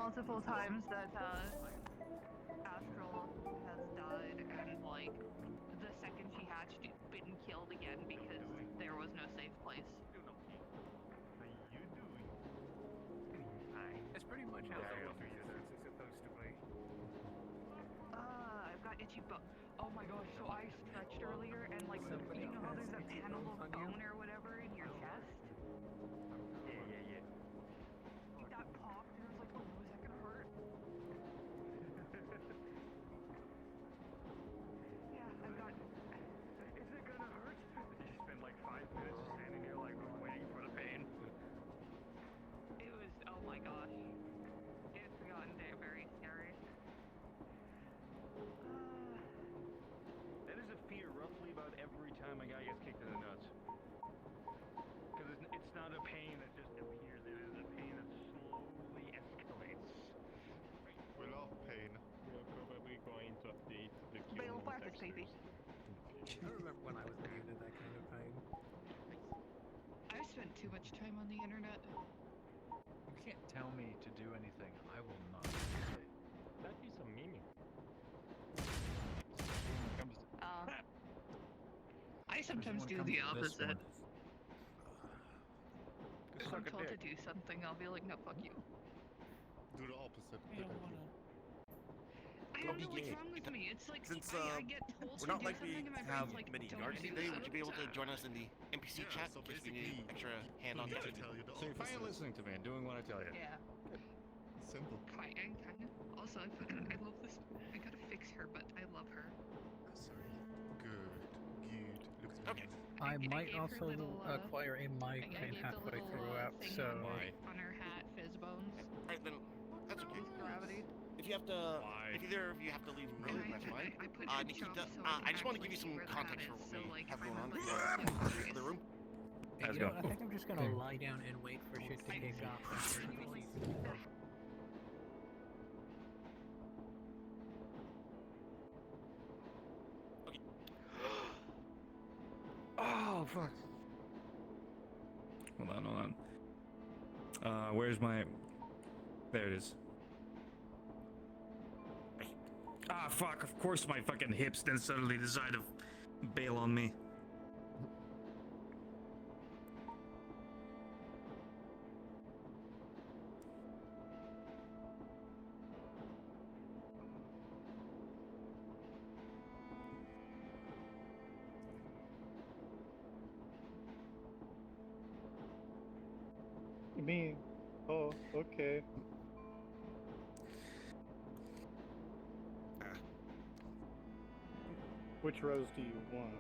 multiple times that Astral has died, and like the second she hatched, been killed again because there was no safe place. How you doing? Fine. That's pretty much how that was supposed to be. I've got itchy bone. Oh my gosh, so I stretched earlier and like, you know how there's a panel of bone or whatever in your chest? Yeah. That popped and I was like, oh no, is that gonna hurt? Yeah, I've got... Is it gonna hurt? Did you spend like 5 minutes standing here like waiting for the pain? It was, oh my gosh. It's gotten very scary. That is a fear roughly about every time a guy gets kicked in the nuts. Because it's not a pain that just appears, it is a pain that slowly escalates. We love pain. We are probably going to update the Bale Q Flash is creepy. I remember when I was immune to that kind of pain. I've spent too much time on the internet. You can't tell me to do anything. I will not. That is a meme. I sometimes do the opposite. If I'm told to do something, I'll be like, no, fuck you. Do the opposite. I don't wanna. I don't know what's wrong with me. It's like, Since I get told we're to not do likely something and my to have brain's like, many don't guards do today, that. would you be able to join us in the NPC chat so in case we need basically, extra hand on you deck? have to tell you the So you're finally opposite. listening to me and doing what I tell you. Yeah. Simple. Kind of. Also, I love this. I gotta fix her, but I love her. Sorry. Good. Looks Okay. I I might gave her also little, acquire a I mic gave the halfway little throughout, thing so on her hat, fizz bones. Alright then, that's okay. Gravity. If you have to, Why? if either of you have to leave early, that's fine. I put Nikita, so I just want to actually give you see some where the context hat for is, what so, we like, have if I going on remember in the the other room. hey, Let's you know go. what, I think I'm just gonna lie down and wait for shit to kick off. Okay. Oh, fuck. Hold on. Where's my... There it is. Ah, fuck. Of course my fucking hips then suddenly decide to bail on me. Me? Oh, okay. Which rose do you want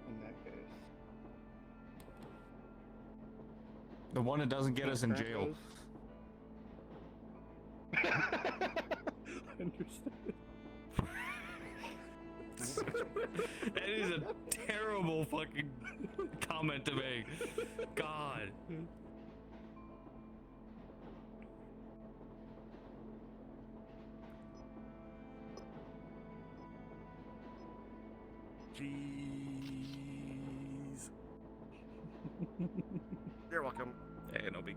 in that case? The one that doesn't get us in jail. Understood. That is a terrible fucking comment to make. God. Jeez. You're welcome. Hey, no big.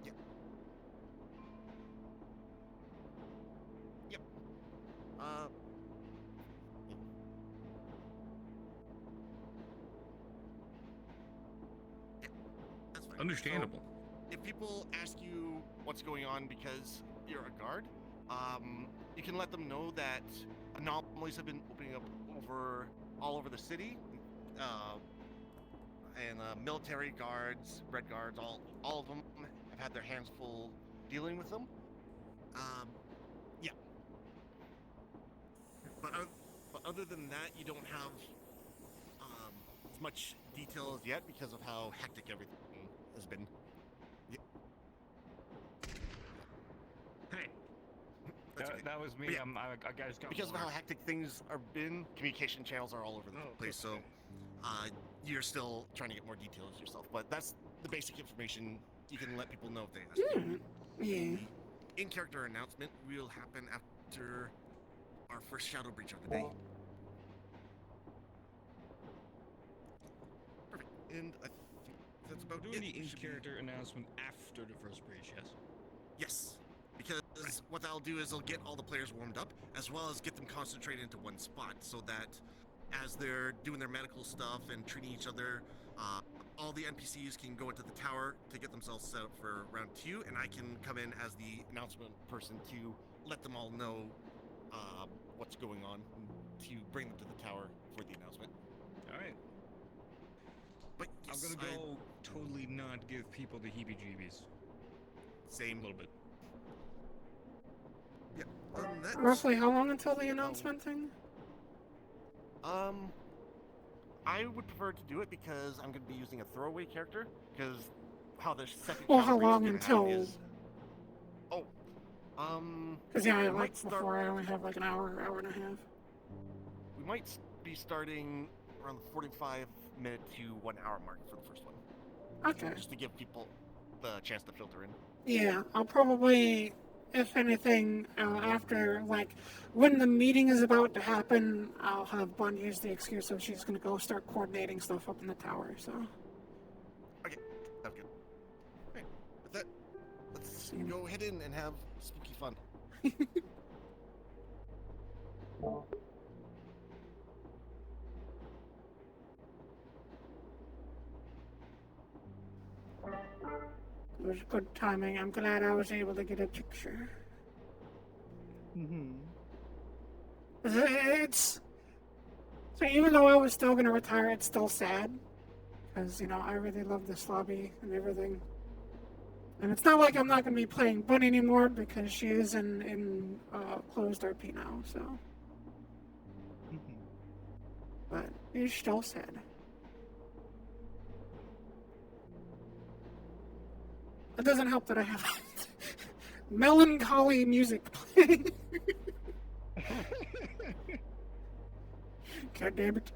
Yep. Yep. That's fine. Understandable. So, if people ask you what's going on because you're a guard, you can let them know that anomalies have been opening up all over the city, and military guards, red guards, all of them have had their hands full dealing with them. Yeah. But other than that, you don't have as much detail as yet because of how hectic everything has been. Yeah. Hey. That's okay. That was me. Yeah. I just got Because of bored. how hectic things are been, communication channels are all over the place. So, you're still trying to get more details yourself. But that's the basic information you can let people know if they ask you. Yeah. The in-character announcement will happen after our first shadow breach of the day. and I think that's about Doing it. the We should be- in-character announcement after the first breach, yes? Yes, because what I'll do is I'll get all the players warmed up, as well as get them concentrated into one spot, so that as they're doing their medical stuff and treating each other, all the NPCs can go into the tower to get themselves set up for round 2, and I can come in as the announcement person to let them all know what's going on, to bring them to the tower for the announcement. Alright. But yes, I'm gonna go totally not give people the heebie-jeebies. same A little bit. Yeah. That's, Roughly how long until the announcement thing? I would prefer to do it because I'm going to be using a throwaway character, because how the second Well, counter how breach is long gonna until? happen is... Oh. Because yeah, we like might start- before I only have like an hour, hour and a half. We might be starting around the 45-minute to 1 hour mark for the first one. Okay. Just to give people the chance to filter in. Yeah, I'll probably, if anything, after, like, when the meeting is about to happen, I'll have Bun use the excuse of she's gonna go start coordinating stuff up in the tower, so. Okay, that's good. Okay, with that, let's go ahead in and have spooky fun. It was good timing. I'm glad I was able to get a picture. Mm-hmm. It's... So even though I was still gonna retire, it's still sad. Because, you know, I really love this lobby and everything. And it's not like I'm not gonna be playing Bunny anymore, because she is in closed RP now, so... Mm-hmm. But it's still sad. It doesn't help that I have melancholy music playing. God damn it.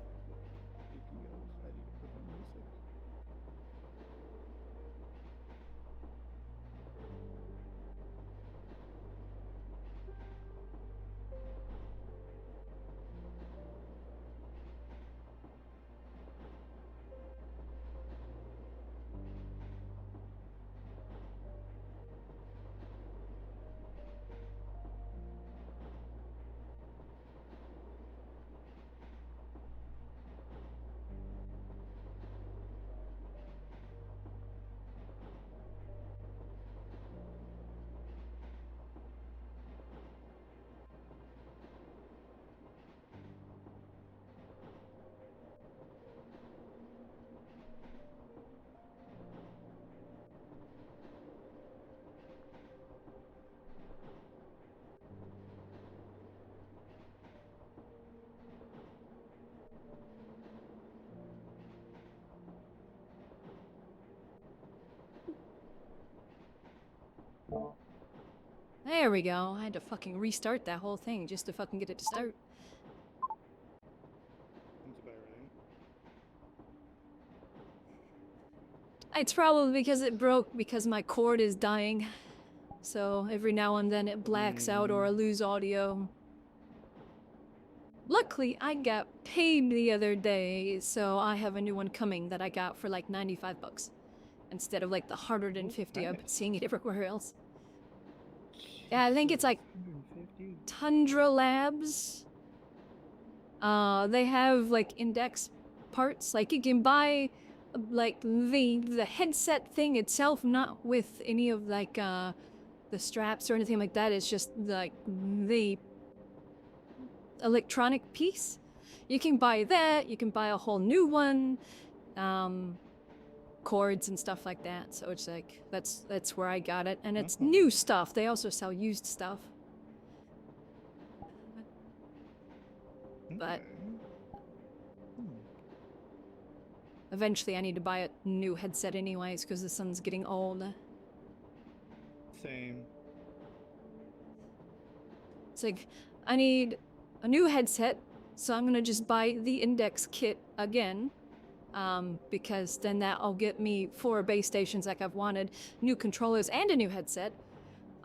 There we go. I had to fucking restart that whole thing just to fucking get it to start. That's about right. It's probably because it broke because my cord is dying. So every now and then it blacks out or I lose audio. Luckily, I got paid the other day, so I have a new one coming that I got for like 95 bucks. Instead of like the 150 I've been seeing it everywhere else. Yeah, I think it's like 150? Tundra Labs. They have like index parts. Like you can buy like the headset thing itself, not with any of like the straps or anything like that. It's just like the electronic piece. You can buy that. You can buy a whole new one. Cords and stuff like that. So it's like that's where I got it, and it's new stuff. They also sell used stuff. But eventually I need to buy a new headset anyways because the sun's getting old. Same. It's like I need a new headset, so I'm gonna just buy the index kit again. Because then that'll get me 4 base stations like I've wanted, new controllers, and a new headset.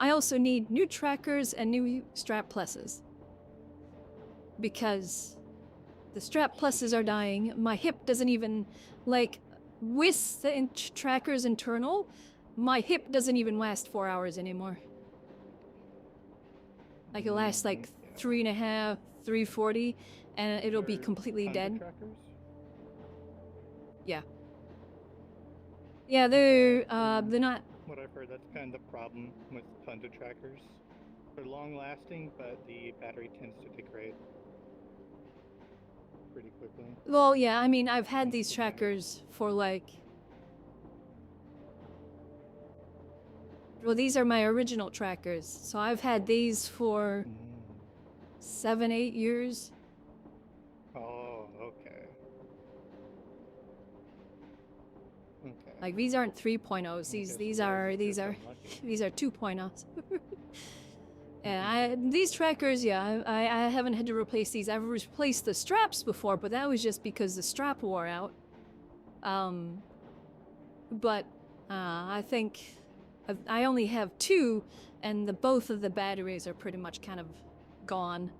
I also need new trackers and new strap pluses. Because the strap pluses are dying, my hip doesn't even, like, with the trackers internal, my hip doesn't even last 4 hours anymore. Like it lasts like 3.5, 340, and it'll be They're completely Thunder dead. Trackers? Yeah. Yeah, they're not. What I've heard, that's kind of the problem with Thunder Trackers. They're long lasting, but the battery tends to degrade pretty quickly. Well, yeah, I mean, I've had these trackers for like. Well, these are my original trackers, so I've had these for 7, 8 years. Oh, okay. Okay. Like these aren't 3.0s. These are 2.0s. And these trackers, yeah, I haven't had to replace these. I've replaced the straps before, but that was just because the strap wore out. But I think I only have 2, and both of the batteries are pretty much kind of gone.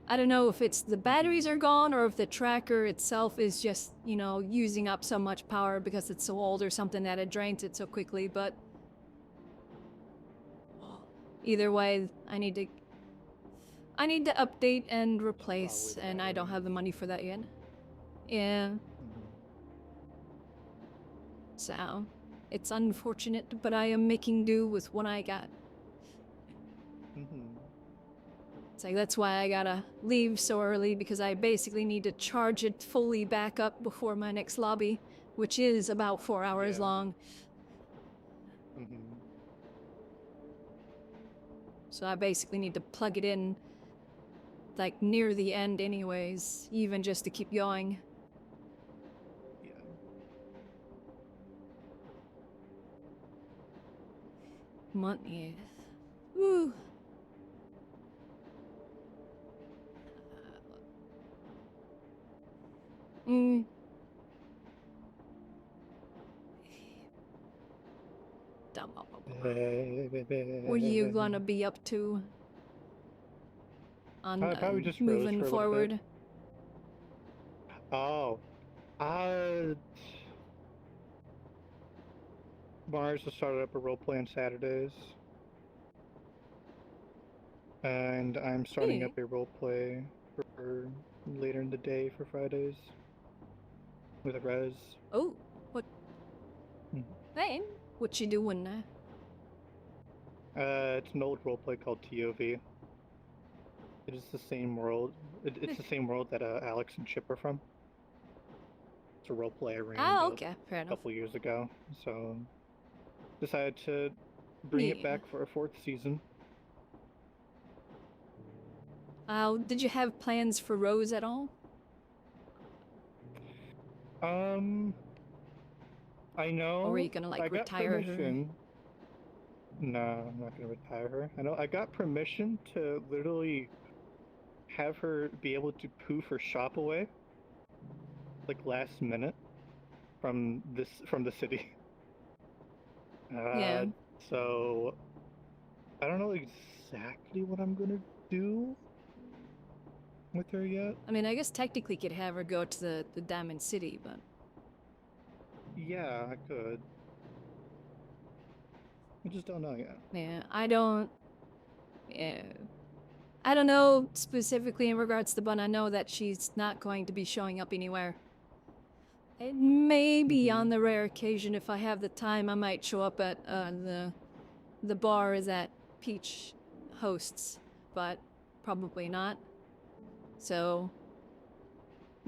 I don't know if it's the batteries are gone or if the tracker itself is just, you know, using up so much power because it's so old or something that it drains it so quickly, but either way, I need to update and replace, and I don't have the money for that yet. Yeah. So, it's unfortunate, but I am making do with what I got. It's like, that's why I gotta leave so early, because I basically need to charge it fully back up before my next lobby, which is about 4 hours long. So I basically need to plug it in, like, near the end anyways, even just to keep going. Money. Woo. What are you gonna be up to on Probably just moving Rose for a little forward? bit. Oh, Mars has started up a roleplay on Saturdays, and I'm starting up a roleplay for later in the day for Fridays with Rez. Oh, what? Hey, what you doing now? It's an old roleplay called TOV. It is the same world. It's the same world that Alex and Chip are from. It's a roleplay I ran about fair a enough. couple years ago, so decided to bring it back for a 4th season. Did you have plans for Rose at all? I know. Or were you gonna, like, I got retire permission. No, I'm not gonna retire her. I know. I got permission to literally have her be able to poof her shop away, like last minute, from the city. Yeah. So I don't know exactly what I'm gonna do with her yet. I mean, I guess technically could have her go to the Diamond City, but yeah, I could. I just don't know yet. yeah, I don't know specifically in regards to Bun. I know that she's not going to be showing up anywhere. It may be on the rare occasion, if I have the time, I might show up at the bar that Peach hosts, but probably not. So,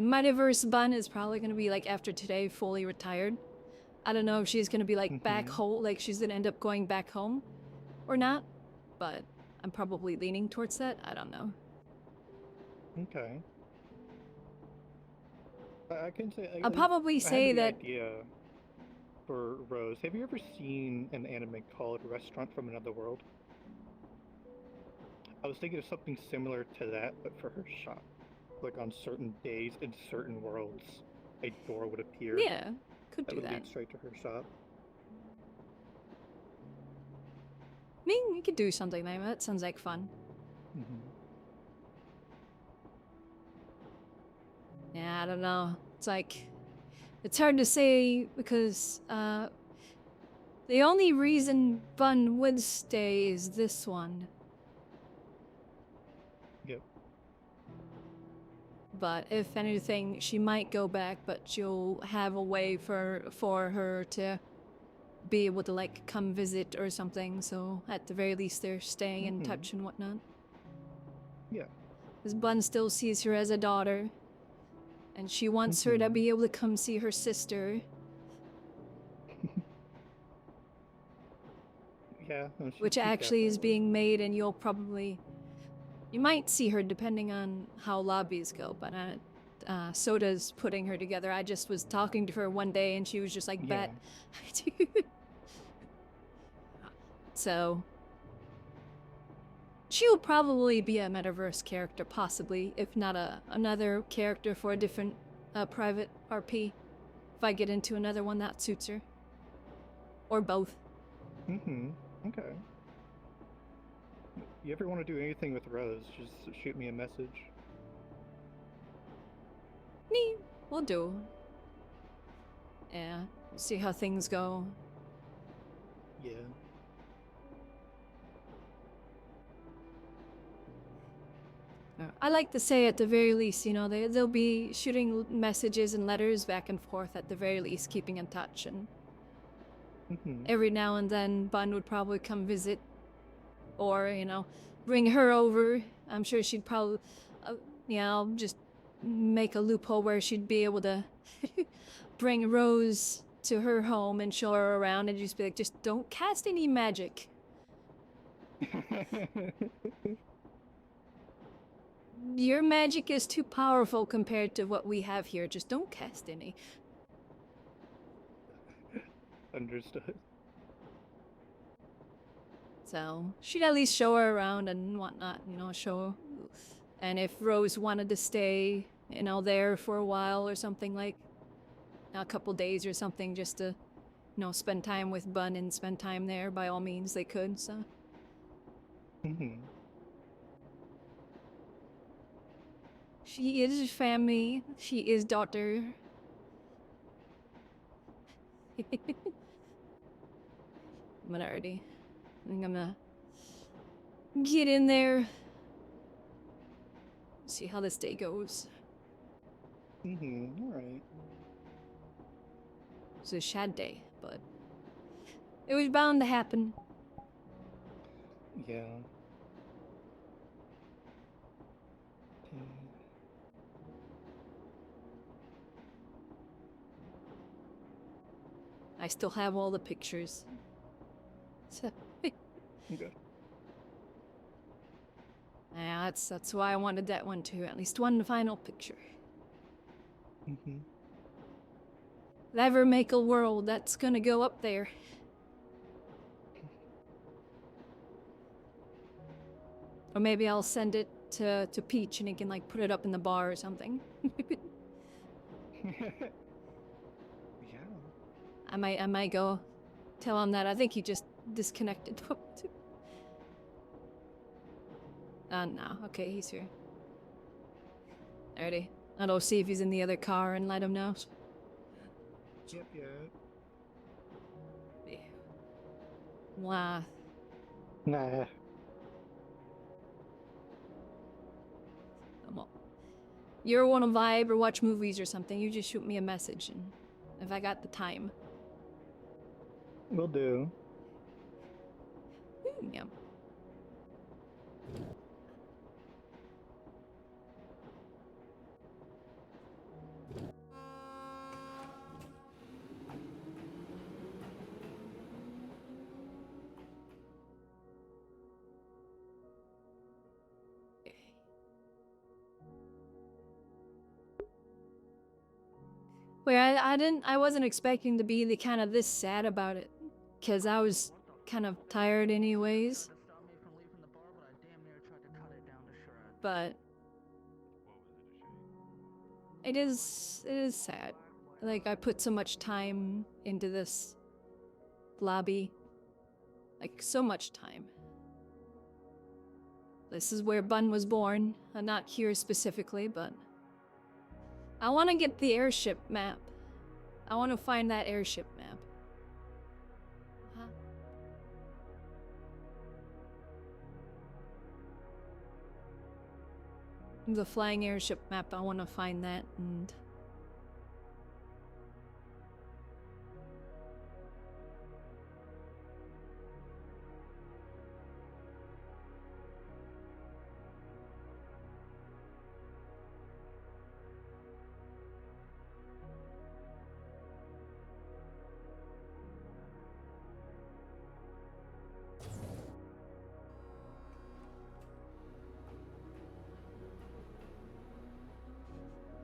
Mightyverse Bun is probably going to be, like, after today, fully retired. I don't know if she's going to be, like, back home, like, she's going to end up going back home or not, but I'm probably leaning towards that. I don't know. Okay. I can say. I'll probably say that. Idea for Rose. Have you ever seen an anime called Restaurant from Another World? I was thinking of something similar to that, but for her shop. Like on certain days in certain worlds, a door would appear. Yeah, could do would that. lead straight to her shop. I mean, we could do something like that. Sounds like fun. Yeah, I don't know. It's like, It's hard to say because the only reason Bun would stay is this one. Yep. But if anything, she might go back, but you'll have a way for her to be able to like come visit or something. So at the very least, they're staying in touch and whatnot. Yeah. Because Bun still sees her as a daughter, and she wants her to be able to come see her sister. Yeah. no, Which she's actually is definitely- being made, and you might see her depending on how lobbies go, but Soda's putting her together. I just was talking to her one day and she was just like, bet. So she'll probably be a metaverse character, possibly, if not another character for a different private RP, if I get into another one that suits her. Or both. Okay. You ever want to do anything with Rose, just shoot me a message. We'll do. Yeah, see how things go. Yeah. I like to say at the very least, you know, they'll be shooting messages and letters back and forth at the very least, keeping in touch, and every now and then Bun would probably come visit, or, you know, bring her over. I'm sure she'd probably, I'll just make a loophole where she'd be able to bring Rose to her home and show her around and just be like, just don't cast any magic. Your magic is too powerful compared to what we have here. Just don't cast any. Understood. So, she'd at least show her around and whatnot, you know, show her. And if Rose wanted to stay, you know, there for a while or something, like a couple days or something, just to, you know, spend time with Bun and spend time there, by all means they could, so. She is family. She is daughter. Minority. I think I'm gonna get in there. See how this day goes. Alright. It's a sad day, but it was bound to happen. Yeah. I still have all the pictures. So, Okay. yeah, that's why I wanted that one too. At least one final picture. If I ever make a world, that's gonna go up there. Or maybe I'll send it to Peach and he can like put it up in the bar or something. I might go tell him that. I think he just disconnected. No. Okay, he's here. Alrighty. I'll see if he's in the other car and let him know. Yep, Yeah. Wow. Nah. Well, you ever want to vibe or watch movies or something, you just shoot me a message, and if I got the time. Will do. Yeah. Wait, I wasn't expecting to be the kind of this sad about it, because I was kind of tired anyways. But it is sad. Like, I put so much time into this lobby. Like, so much time. This is where Bun was born. Not here specifically, but I want to get the airship map. I want to find that airship map. Huh? The flying airship map, I want to find that and...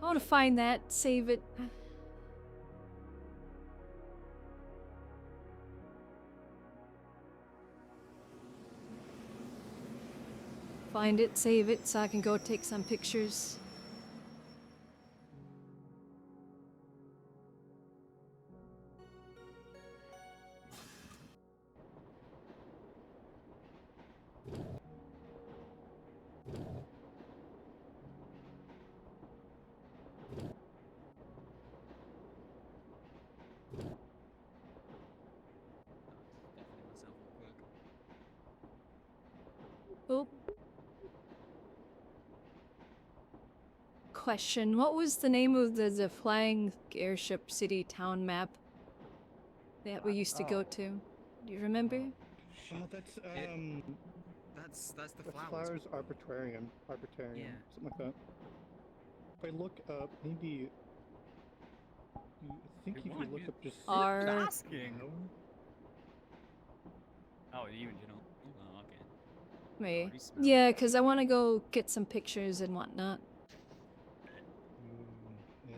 I want to find that, save it. Find it, save it, so I can go take some pictures. Oh. Question, what was the name of the flying airship city town map that we used to go to? Do you remember? Oh, that's That's the flowers. Flowers Arbitrarium, Yeah. something like that. If I look up, maybe I think if you look up just asking. Oh, you know. Oh, okay. Me. Already smell Yeah, it. because I want to go get some pictures and whatnot. Yes.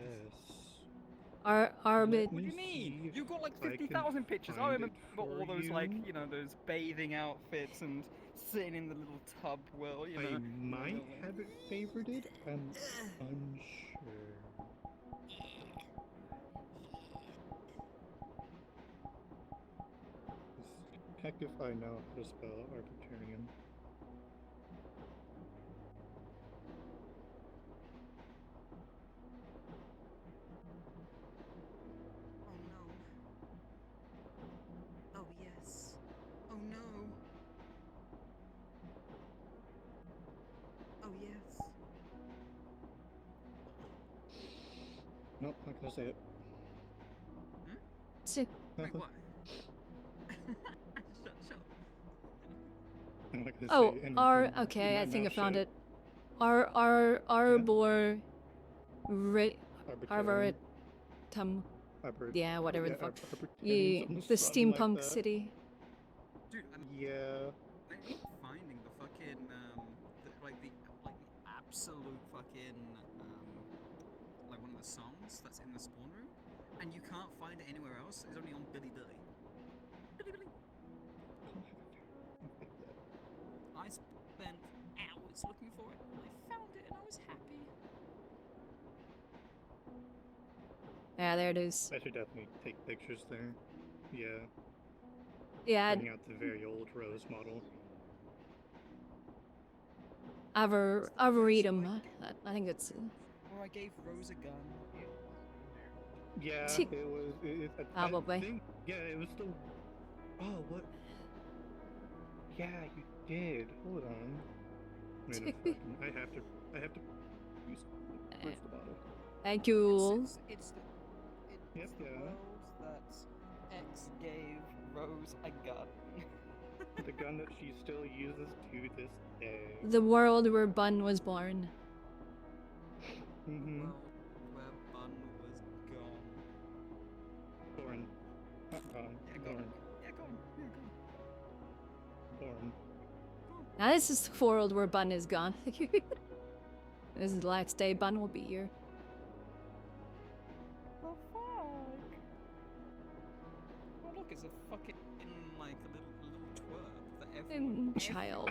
Arbit. What do you mean? You've got like I can 50,000 pictures. I find remember it all for those like, you. you know, those bathing outfits and sitting in the little tub. Well, you know. I might have it favorited. I'm unsure. Heck if I know how to spell Arbitrarium. Oh no. Oh yes. Oh no. Oh yes. Nope, not gonna say it. Si- Wait, what? Shut I'm not gonna Oh, say anything. okay, I Not think I found shit. it. Arbor... Arbitrarium. Arboretum. Arbor- Yeah, whatever the yeah, fuck. Arbitrarium, Yeah, something the like steampunk that. city. Dude, Yeah. I'm not finding the fucking like the absolute fucking like one of the songs that's in the spawn room, and you can't find it anywhere else. It's only on Billy Billy. Billy Billy. I spent hours looking for it. I found it, and I was happy. Yeah, there it is. I should definitely take pictures there. Yeah. Yeah, Bring out the very old Rose model. Arboretum. I think it's... Or I gave Rose a gun. Yeah, Tick. it was. Probably. I think, yeah, it was still. Oh, what? Yeah, you did. Hold on. Wait a second. I have to use. Where's the bottle? Thank you. It's the Yep, the yeah. world that X gave Rose a gun. The gun that she still uses to this day. The world where Bun was born. Mm-hmm. World where Bun was gone. Born. Not gone. Yeah, Born. gone. Yeah, gone. Yeah, gone. Born. Now this is the world where Bun is gone. This is the last day Bun will be here. The fuck? Oh look, it's a fucking like a little twerp that everyone. Child.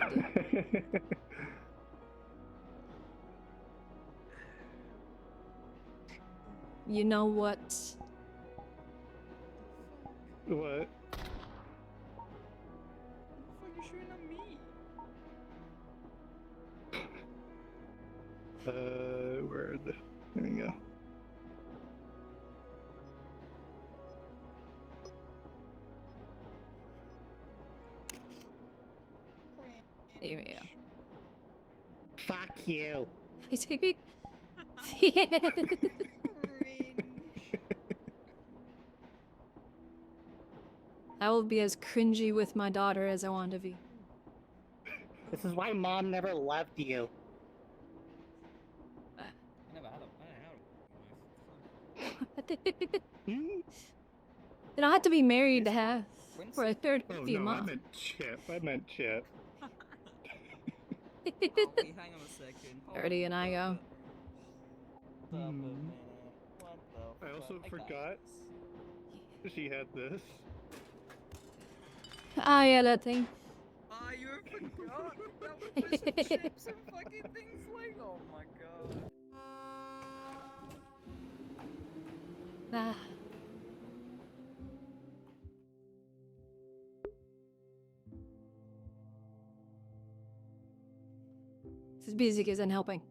You know what? What? What the fuck are you shooting at me? Where the? There we go. There we go. Fuck you. I will be as cringy with my daughter as I want to be. This is why Mom never loved you. I never had a wife. You don't have to be married to have for a third Oh be a no, I mom. meant Chip. I meant Chip. Oh, wait, hang on a second. Hold Already and I go. Stop a minute. What the I also fuck? forgot she had this. Ah, yeah, that thing. Ah, you forgot? That was just chips and fucking things like. Oh my god. Ah. This music isn't helping.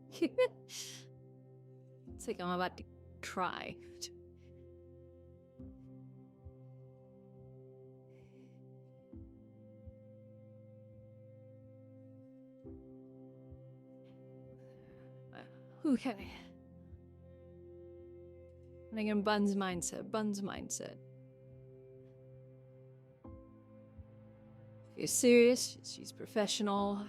It's like I'm about to cry. Okay. And again, Bun's mindset. Bun's mindset. She's serious. She's professional.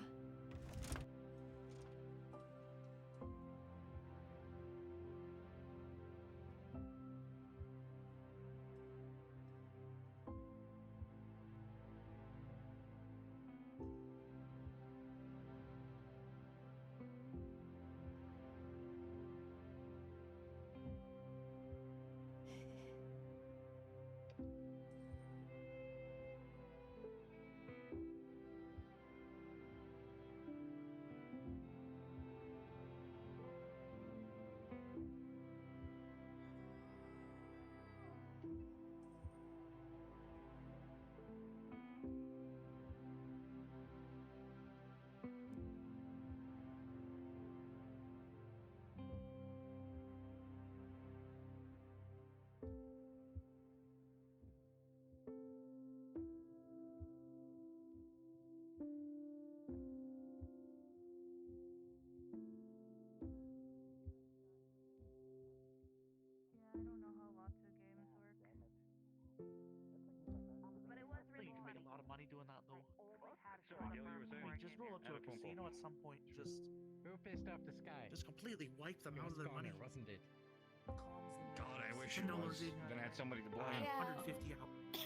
Doing that though. Just roll up to a casino at some point. Just Who pissed off the sky? Just completely wipe them out of their money. Wasn't it? God, I wish it was. Then I had somebody to blame. 150 out. do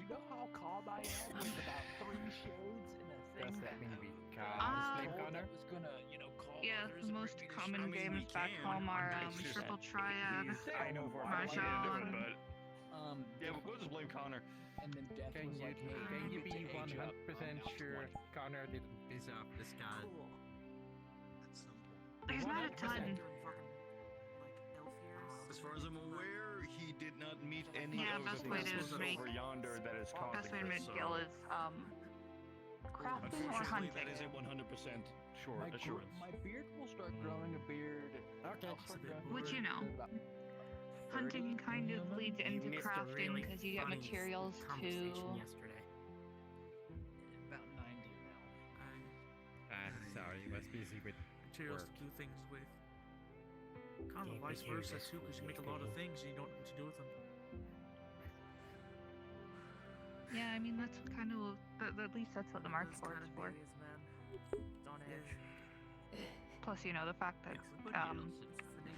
you know how calm I am with about 3 shades in a thing? Does that mean we Snake Connor? was gonna, call Yeah, others the and most bring me to common I mean, games we back can. home are It's just- Triple Triad, I know for a fact we didn't do it, Mahjong. but yeah, we'll just blame Connor. And then Death Can was you, like, hey, can you need be to age up. 100% sure Connor didn't piss off the sky? There's not a ton. As far as I'm aware, he did not meet any Yeah, of best the way to things make- over yonder that is causing Best way to make this, Gil is crafting or unfortunately, hunting. that is a 100% sure assurance. My beard will start growing a beard. Okay. Which you know. Hunting kind of leads into crafting because you get materials to. yesterday. About 90 now. Sorry, I was busy with Materials work. to do things with. Kind of Yeah, vice but here's versa this too, because you weird make a lot of thing. things and you don't know what to do with them. Yeah, I mean that's kind of at least that's what the market for is for. Plus, the fact that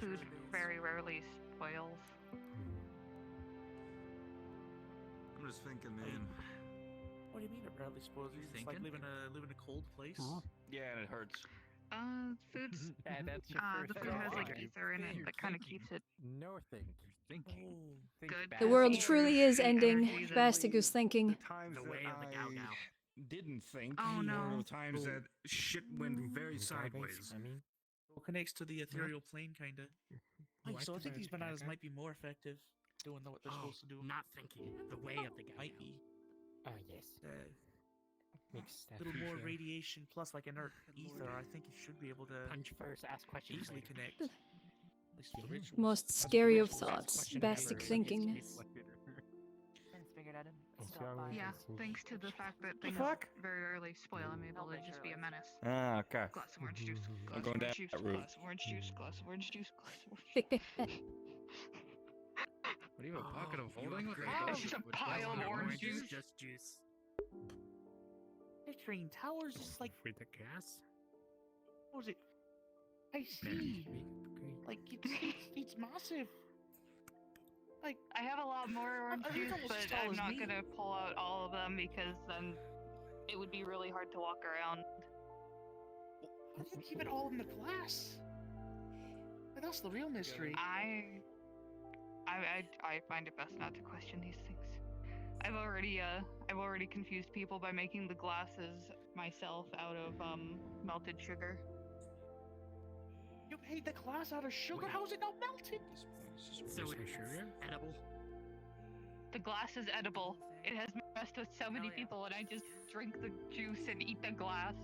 food very rarely spoils. I'm just thinking, man. What do you mean it rarely spoils you? It's like living in a cold place. Yeah, and it hurts. Food's Yeah, that's your the first food has like thought. ether in it that kind of keeps it No think. Thinking. Oh. Think good. The back. world truly is ending. Energies and Bastic is thinking. The times The that way of the I Gao-Gao. didn't think Oh, were no. the times that shit went very sideways. It connects to the ethereal plane, kinda. What So I think about these bananas Gaga? might be more effective doing what they're supposed to do. Not thinking. The way of the Might be. Oh, yes. Makes A that little more easier. radiation plus like inert ether. I think you should be able to punch first, ask questions easily later. connect. At least for the rituals. Most As for scary of rituals, thoughts. question Bastic answer. thinking. Figured out. young. Yeah, it seems- thanks to the fact that things fuck? very rarely spoil, I'm able to just be a menace. Ah, okay. Glass of orange juice, glass I'm of going orange down juice, that route. glass of orange juice, glass of orange juice, glass of orange Big, big, What do you have, a pocket of holding? What the hell? It's just a pile of orange juice. Just juice. The train tower's just like, With the gas? what was it? I see. Like, it's massive. Like, I have a lot more orange I think juice, it's but almost as tall I'm as not me. gonna pull out all of them because then it would be really hard to walk around. how do you keep it all in the glass? Like, that's the real mystery. I find it best not to question these things. I've already confused people by making the glasses myself out of melted sugar. You made the glass out of sugar? How is it not melted? So it's edible. The glass is edible. It has messed with so many people, and I just drink the juice and eat the glass.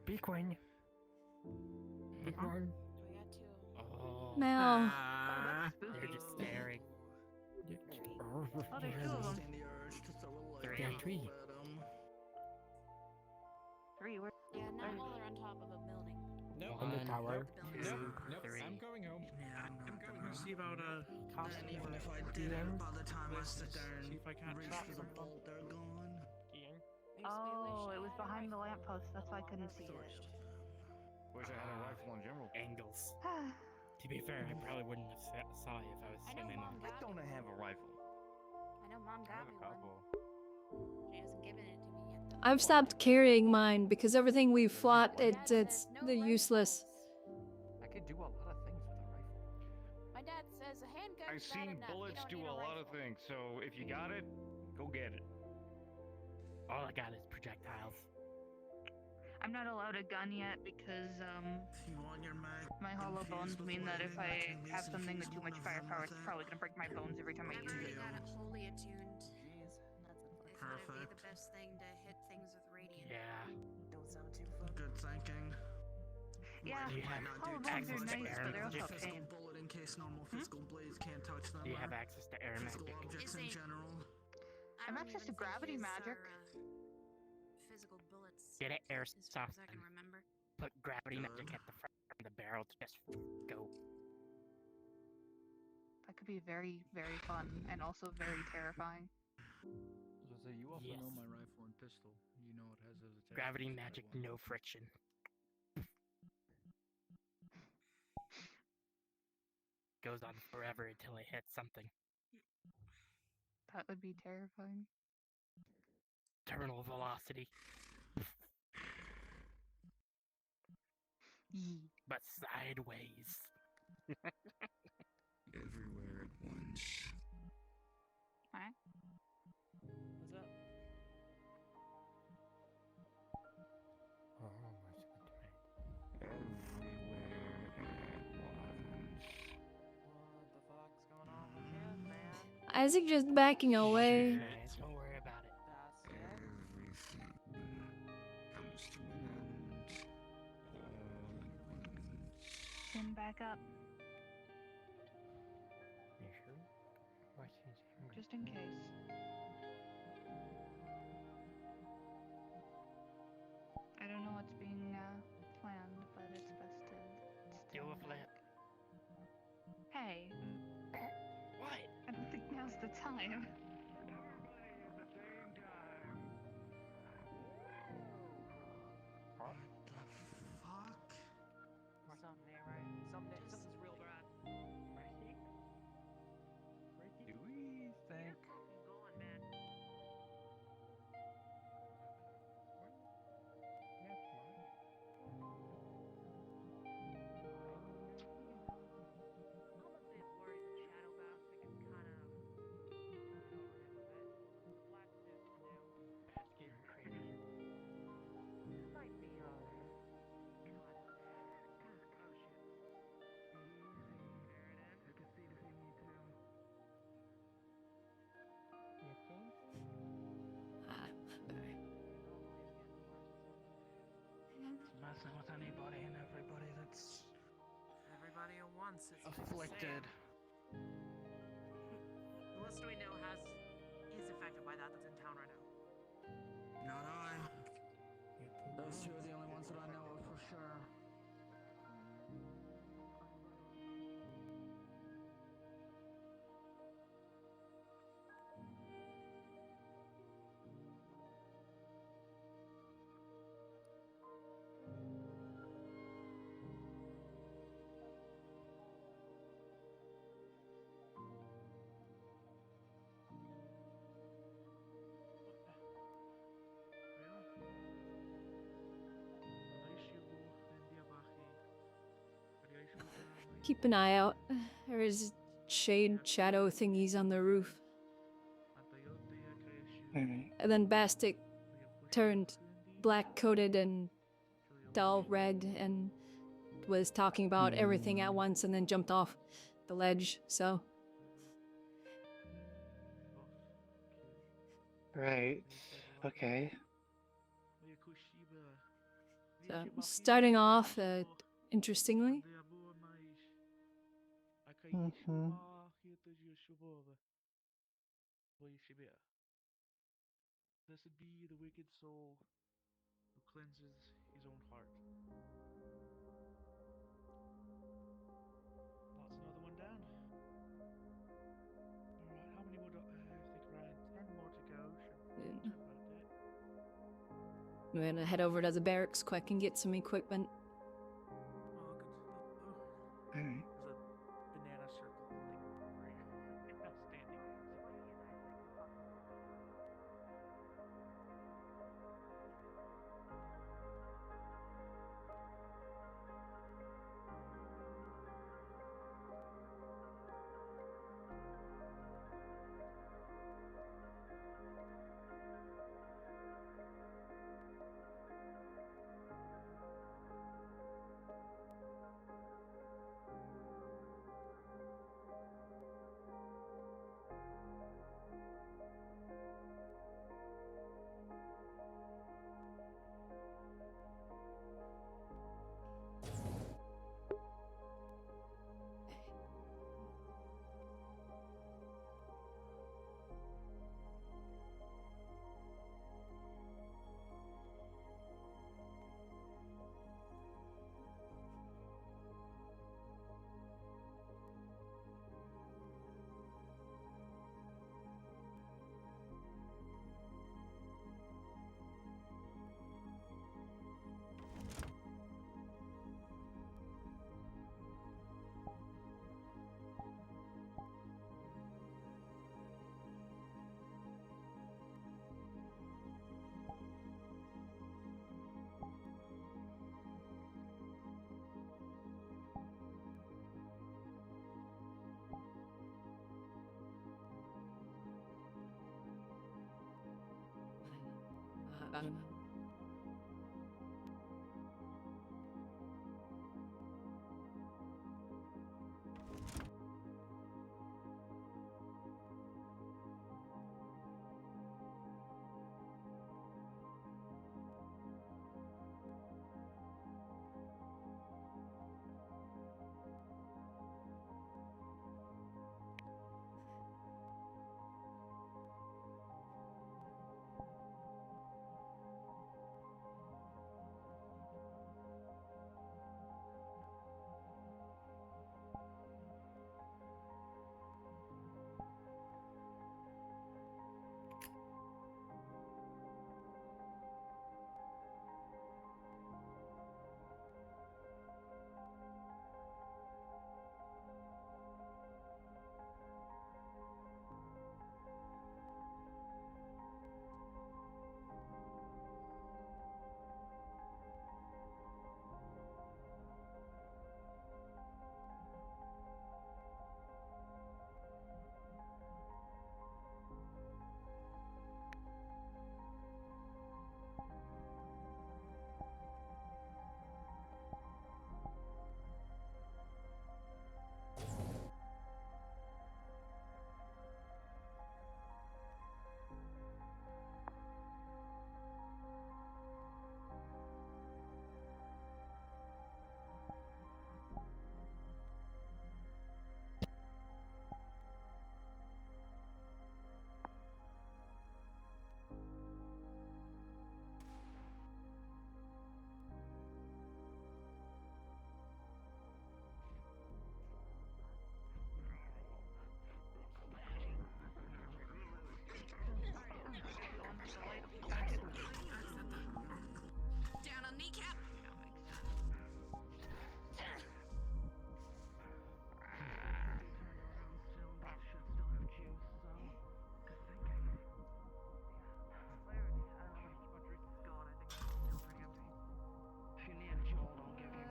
Big one. Big one. Oh. Mal. They're just staring. Oh, there's two of them. There are three. Three. Where? Yeah, not while they're on top of a building. On the tower. Nope. Three. I'm going home. Yeah, I'm going to see about Costume. even if I did it, by the time I sit there and reach for the bolt, they're gone. Oh, it was behind the lamppost. That's why I couldn't see it. Wish I had a rifle in general. Angles. To be fair, I probably wouldn't have saw you if I was I know swimming. Mom I got don't me have a rifle. I know Mom got me one. She hasn't given it to me yet, though. I've stopped carrying mine because everything we've fought, it's they're useless. I could do a lot of things with a rifle. My dad says a handgun's I've not seen enough. bullets you don't do need a lot of rifle. things, so if you got it, go get it. All I got is projectiles. I'm not allowed a gun yet because You want your mag my hollow bones confused mean before that if then, I can have listen something keys with too much one of them firepower, with it's that. probably gonna break my bones every time I I've use already it. got it wholly attuned. I thought it'd be the Perfect. best thing to hit things with radiant. Yeah. Don't sound too fun. Good thinking. Yeah, Do you have hollow bones are access to nice, but they're also a Physical pain. bullet in case normal physical blades can't touch them. Do you have or access to air physical magic? objects in general. I I'm don't access even to gravity think his magic. are, physical bullets. Get it air as far as I something. can remember. Put gravity Good. magic at the front of the barrel to just go. That could be very, very fun and also very terrifying. So you also Yes. know my rifle and pistol. You know it has those attachments. Gravity that I magic, want. no friction. Goes on forever until it hits something. That would be terrifying. Terminal velocity, Yee. but sideways. Everywhere at once. What? What's up? Oh, what's good to me? Everywhere at once. What the fuck's going on with him, man? Isaac just backing away. Nice, don't worry about it. That's it. Everything comes to an end. All at once. Then back up, You sure? Why she's angry? just in case. I don't know what's being planned, but it's best to Do still a flip. Hey, What? I don't think now's the time. What the fuck? Something ain't right. Something's real bad. Do we think? Keep going, man. I'm a bit worried that Shadow Bastard is kind of messing with anybody and everybody that's Everybody at once. It's afflicted. Who else do we know is affected by that that's in town right now? Not I. Those two are the only ones that I know of for sure. Keep an eye out. There is shade shadow thingies on the roof. Alright. And then Bastic turned black coated and dull red and was talking about everything at once and then jumped off the ledge, so. Right. Okay. So, starting off, interestingly, Mm-hmm. Blessed be the wicked soul who cleanses his own heart. That's another one down. Alright, how many more I think around 10 more to go. Should be about it. I'm gonna head over to the barracks quick and get some equipment. Alright. There's a banana circle thing where you're not standing.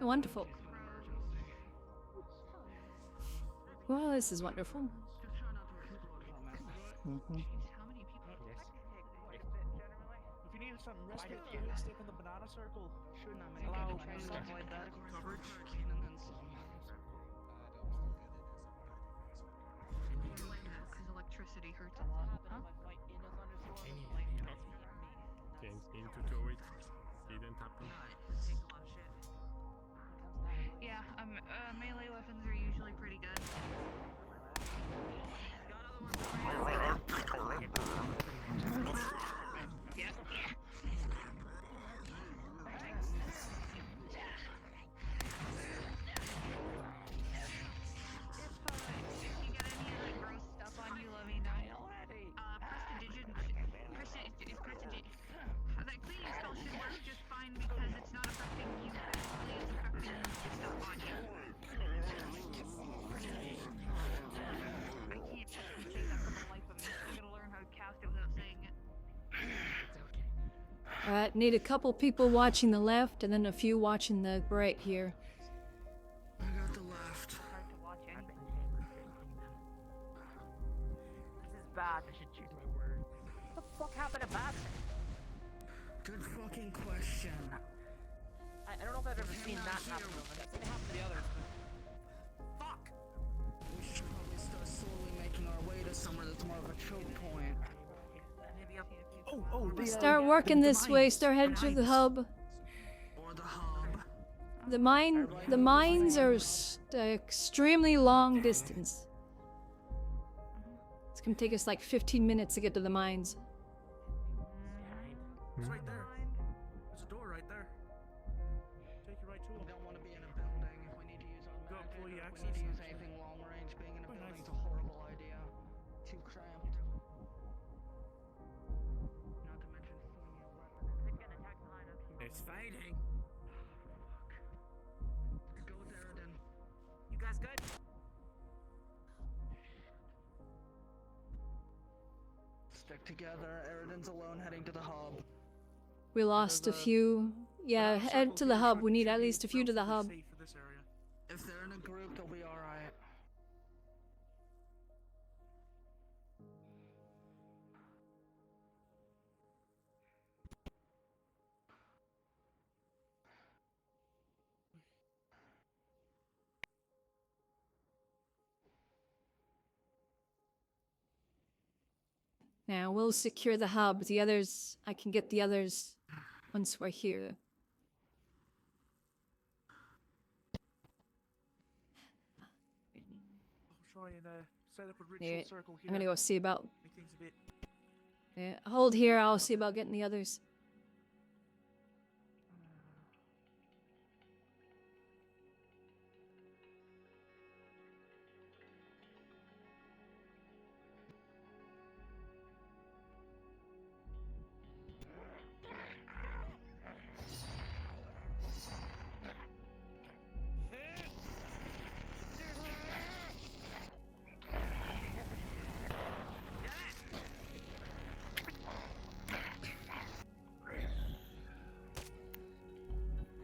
Wonderful. Well, this is wonderful. Mm-hmm. If you need some respite, stick on the banana circle. Shouldn't allow stuff like that. Coverage. Because electricity hurts a lot. Huh? James need to tow it. He didn't happen. Yeah, melee weapons are usually pretty good. Yeah. If you get any of that gross stuff on you, let me know. That cleaning spell should work just fine because it's not affecting you physically, it's affecting stuff on you. I can't say that for the life of me. I'm gonna learn how to cast it without saying it. Alright, need a couple people watching the left and then a few watching the right here. I got the left. Hard to watch anything. This is bad. I should choose my word. What the fuck happened to Bastion? Good fucking question. I don't know if I've ever seen that happen to him. I've seen it happen to the others. Fuck! We should probably start slowly making our way to somewhere that's more of a choke point. Maybe up. Start working this way, start heading to the hub. Or the hub. The mines are extremely long distance. It's gonna take us like 15 minutes to get to the mines. It's right there. There's a door right there. Take you right to it. We don't want to be in a building if we need to use automatic. We need to use anything long range. Being in a building's a horrible idea. Too cramped. Not to mention They're gonna attack behind us. it's fighting. Go with Eridan. You guys good? Stick together. Eridan's alone heading to the hub. We lost a few. Yeah, head to the hub. We need at least a few to the hub. If they're in a group, they'll be alright. Now we'll secure the hub. The others, I can get the others once we're here. I'll try and set up a Yeah, ritual circle here. I'm gonna go see about. Make things a bit. Yeah, hold here. I'll see about getting the others.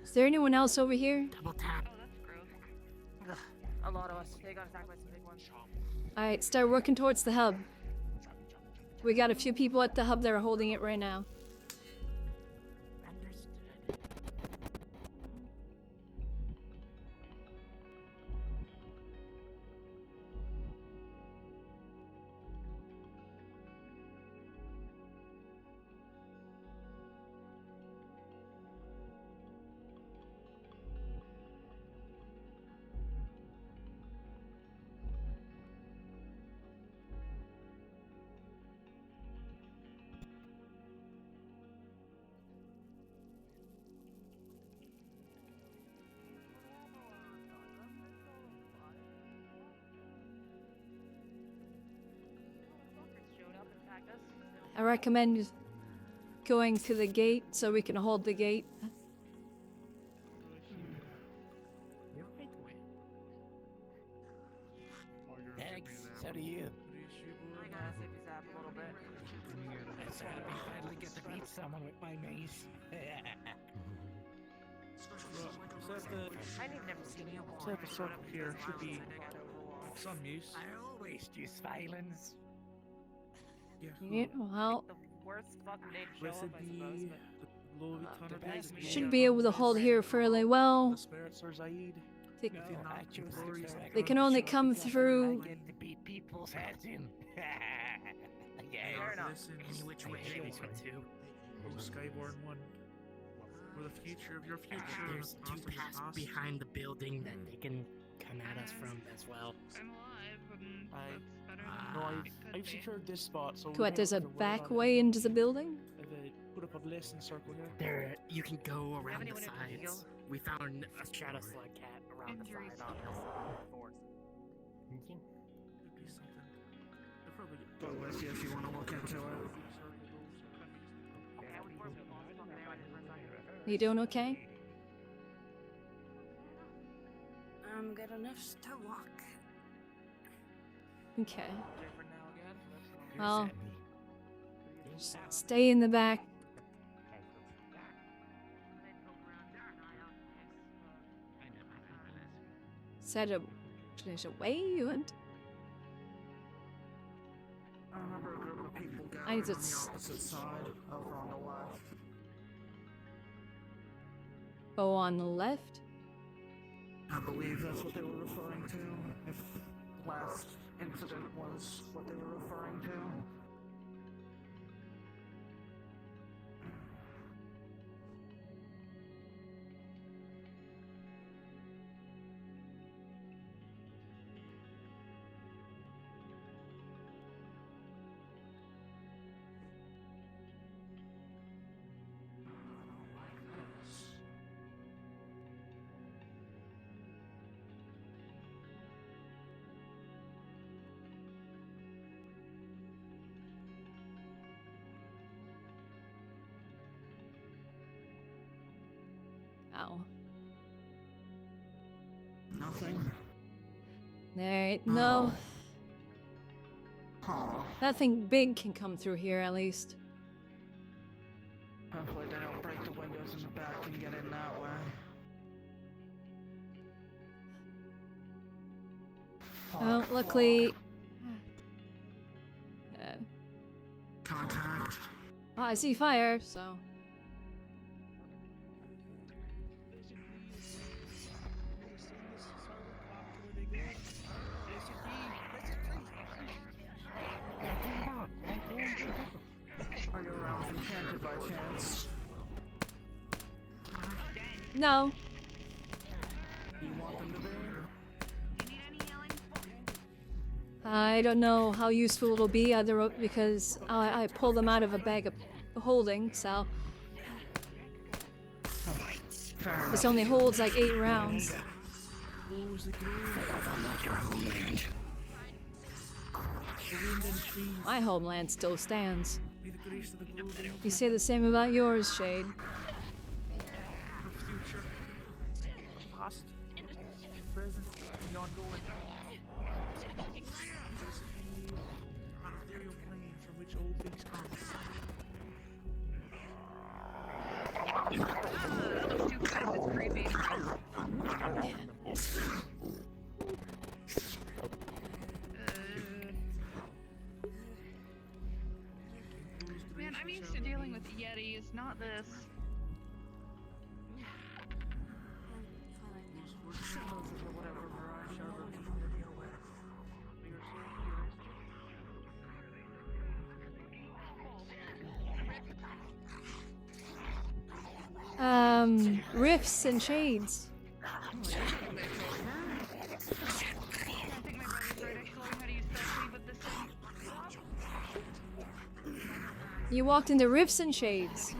Is there anyone else over here? Double tap. Oh, that's gross. Ugh, a lot of us. They got attacked by some big ones. Alright, start working towards the hub. We got a few people at the hub that are holding it right now. I recommend going to the gate so we can hold the gate. Thanks. So do you. I gotta sippy zap a little bit. Let's finally get to beat someone with my mace. I need never seen you. Type of circle here should be some use. I always use violence. Yeah, well, The worst fucking day to show up, I suppose. Recipe, But the Louis Vuitton Depends me. should be able to hold here fairly well. The spirits are Zaid. They, If you're not too glorious, they can only come I through. get to beat people's heads in. Fair enough. Listen, which way they want to. Oh, Skyborn one. For the future of your future. There's two paths behind the building that they can come at us from as well. I'm alive, and that's better than No, it could I've be. secured this spot, so. What, there's a back way into the building? I've put up a blessing circle here. There, you can go around the anyone who can heal? sides. We found a shadow slug cat around the Injuries. side on this force. Could be something. They'll probably get go with you if you want to look into it. You doing okay? I'm good enough to walk. Okay. Well, just stay in the back. Said a finish away, you went. I remember a group of people I need gathered to on the opposite side, over on the left. Oh, on the left. I believe that's what they were referring to. If last incident was what they were referring to. Ow. Nothing. There ain't no. Huh. Nothing big can come through here, at least. Hopefully they don't break the windows in the back and get in that way. Well, luckily. Contact. Oh, I see fire, so. Are you around from Enchanted by chance? No. You want them to be? I don't know how useful it'll be, either because I pulled them out of a bag of holding, so. This only holds like 8 rounds. My homeland still stands. You say the same about yours, Shade. Future, past, present, and ongoing. Ethereal plane from which all things come. Those two guys, it's creepy. Man, I'm used to dealing with Yetis, not this. Rifts and shades. You walked into rifts and shades.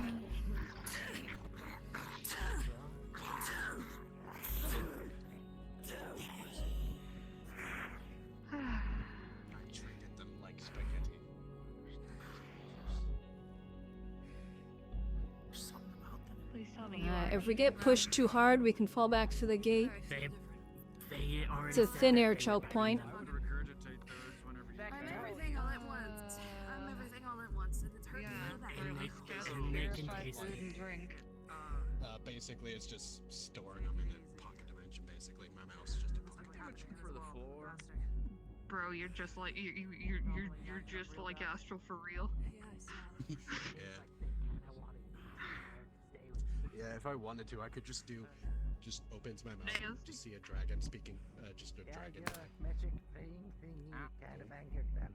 Please tell me you are. If we get pushed too hard, we can fall back to the gate. They already It's a said thin that air they- choke point. I'm everything all at once. I'm everything all at once, and it's hard to know that. And they can taste it. Food and drink. Basically, it's just storing them in a searching for the floor. Bro, you're just like you're just like Astro for real. Yeah. Yeah, if I wanted to, I could just opens my mouth and just see a dragon speaking, just a dragon. Magic thing, kind of angered them.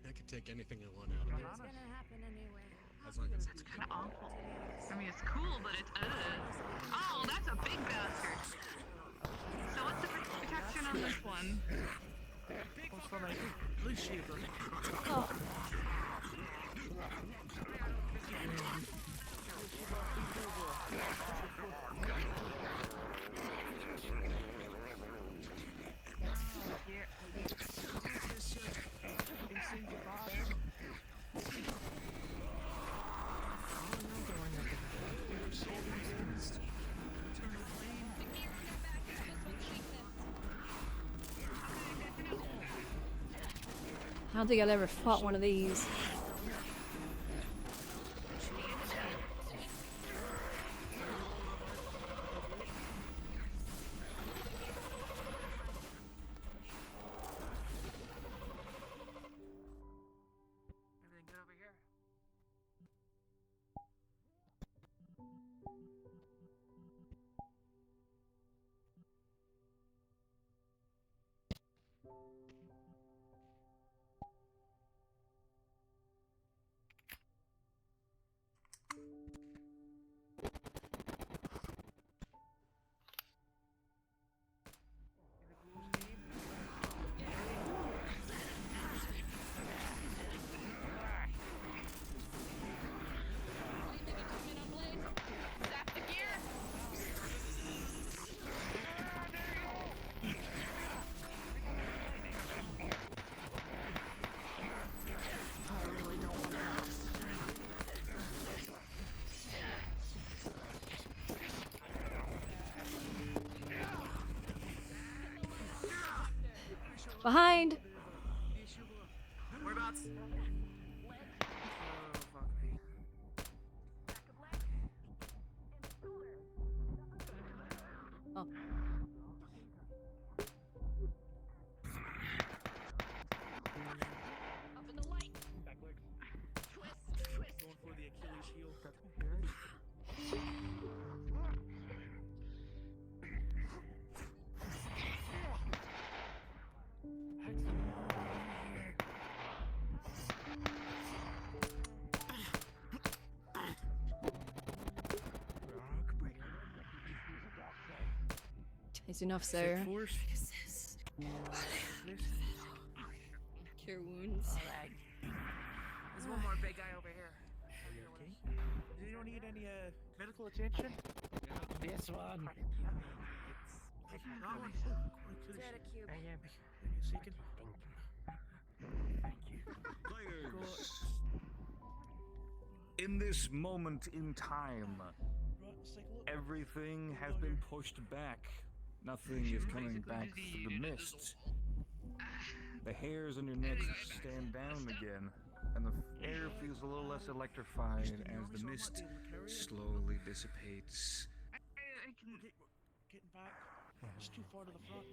I could take anything I want out of it. It's gonna happen anyway. As long as it's Kind of awful. I mean, it's cool, but it's oh, that's a big bastard. So what's the protection on this one? Oh. I don't think I've ever fought one of these. Everything good over here? Behind! Whereabouts? Oh. Up in the light. Back leg. Twist. Going for the Achilles heel. It's enough, sir. Cure wounds. Alright. There's one more big guy over here. Are you okay? Do you need any medical attention? This one. Dead a cube. I am. Seeking? Thank you. Players, in this moment in time, everything has been pushed back. Nothing is coming back through the mist. The hairs on your neck stand down again, and the air feels a little less electrified as the mist slowly dissipates. Getting back. It's too far to the front.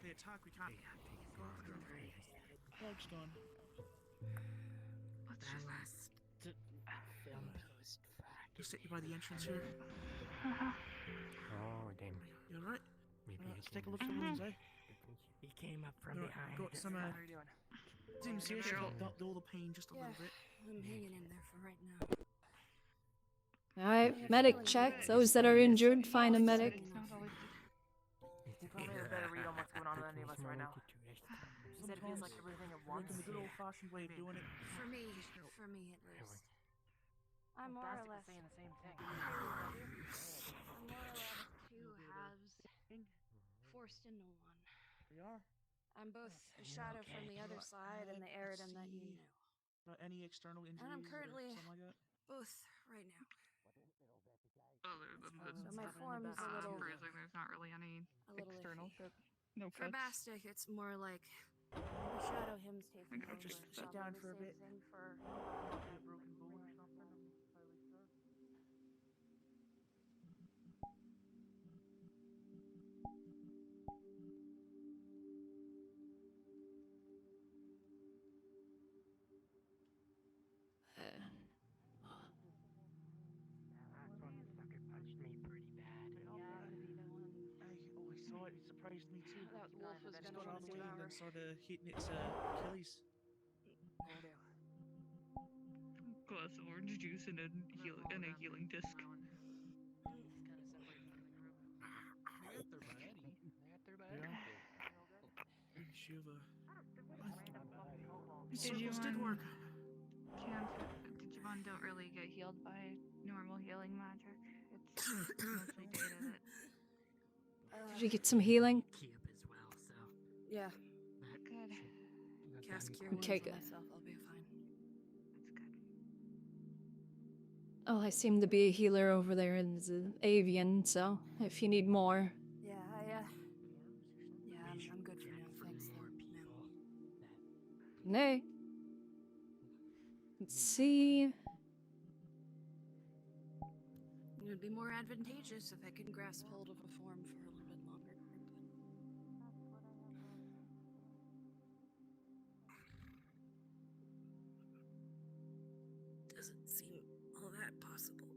They attack, we can't go after them. Dog's gone. Just sit you by the entrance here. Oh, damn. You alright? Maybe Let's take a look at the wounds, eh? He came up from behind. Got some, seems to got all the pain just a little bit. I'm hanging in there for right now. Alright, medic check. Those that are injured, find a medic. You probably have a better read on what's going on than any of us right now. She said it feels like everything at once. The good old-fashioned way of doing it. For me at least. I'm more or less saying the same thing. I'm more or less two halves forced into one. We are. I'm both a shadow from the other side and the Eridan that you knew. Not any external injuries. And I'm currently or something like that. both right now. Other than the So my form's a little bruising, there's not really any external iffy. shit. No For cuts. Bastic, it's more like the shadow hymns taking over. Just It's sit probably down the for a same bit. thing for A broken bone or something. I'm entirely sure. surprised me too. That wolf was It's gonna got all the way and devour. then started hitting its Achilles. Will do. Glass of orange juice and a healing disc. Just kind of separate from the group. They got their baddie. They got their back. Yeah. Real good. Shiva. Random fucking kobold. Circles did work. Digimon don't really get healed by normal healing magic. It's mostly data that. Did you get some healing? Cube as well, so. Yeah. Good. Cast cure Okay, wounds good. on myself. I'll be fine. Oh, I seem to be a healer over there in the avian, so if you need more. Yeah, I'm good for now. Thanks, though. Nay. Let's see. It would be more advantageous if I could grasp hold of a form for a little bit longer. Doesn't seem all that possible.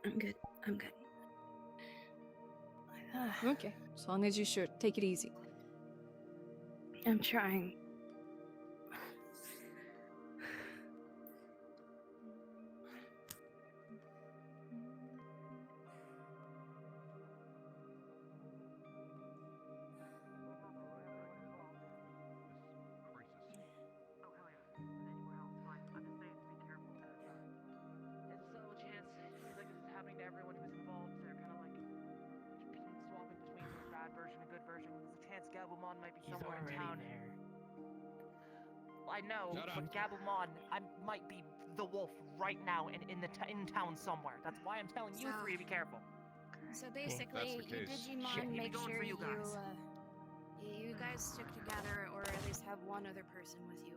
I'm good. Okay, as long as you're sure. Take it easy. I'm trying. There's still a chance. It seems like this is happening to everyone who's involved. They're kind of like swapping between a bad version and good version. There's a chance Gabumon might be He's somewhere in already town. there. I know, Shut but up. Gabumon, might be the wolf right now and in town somewhere. That's why I'm telling you three to be careful. So basically, That's the you case. Digimon make going sure for you guys. you guys stick together, or at least have one other person with you.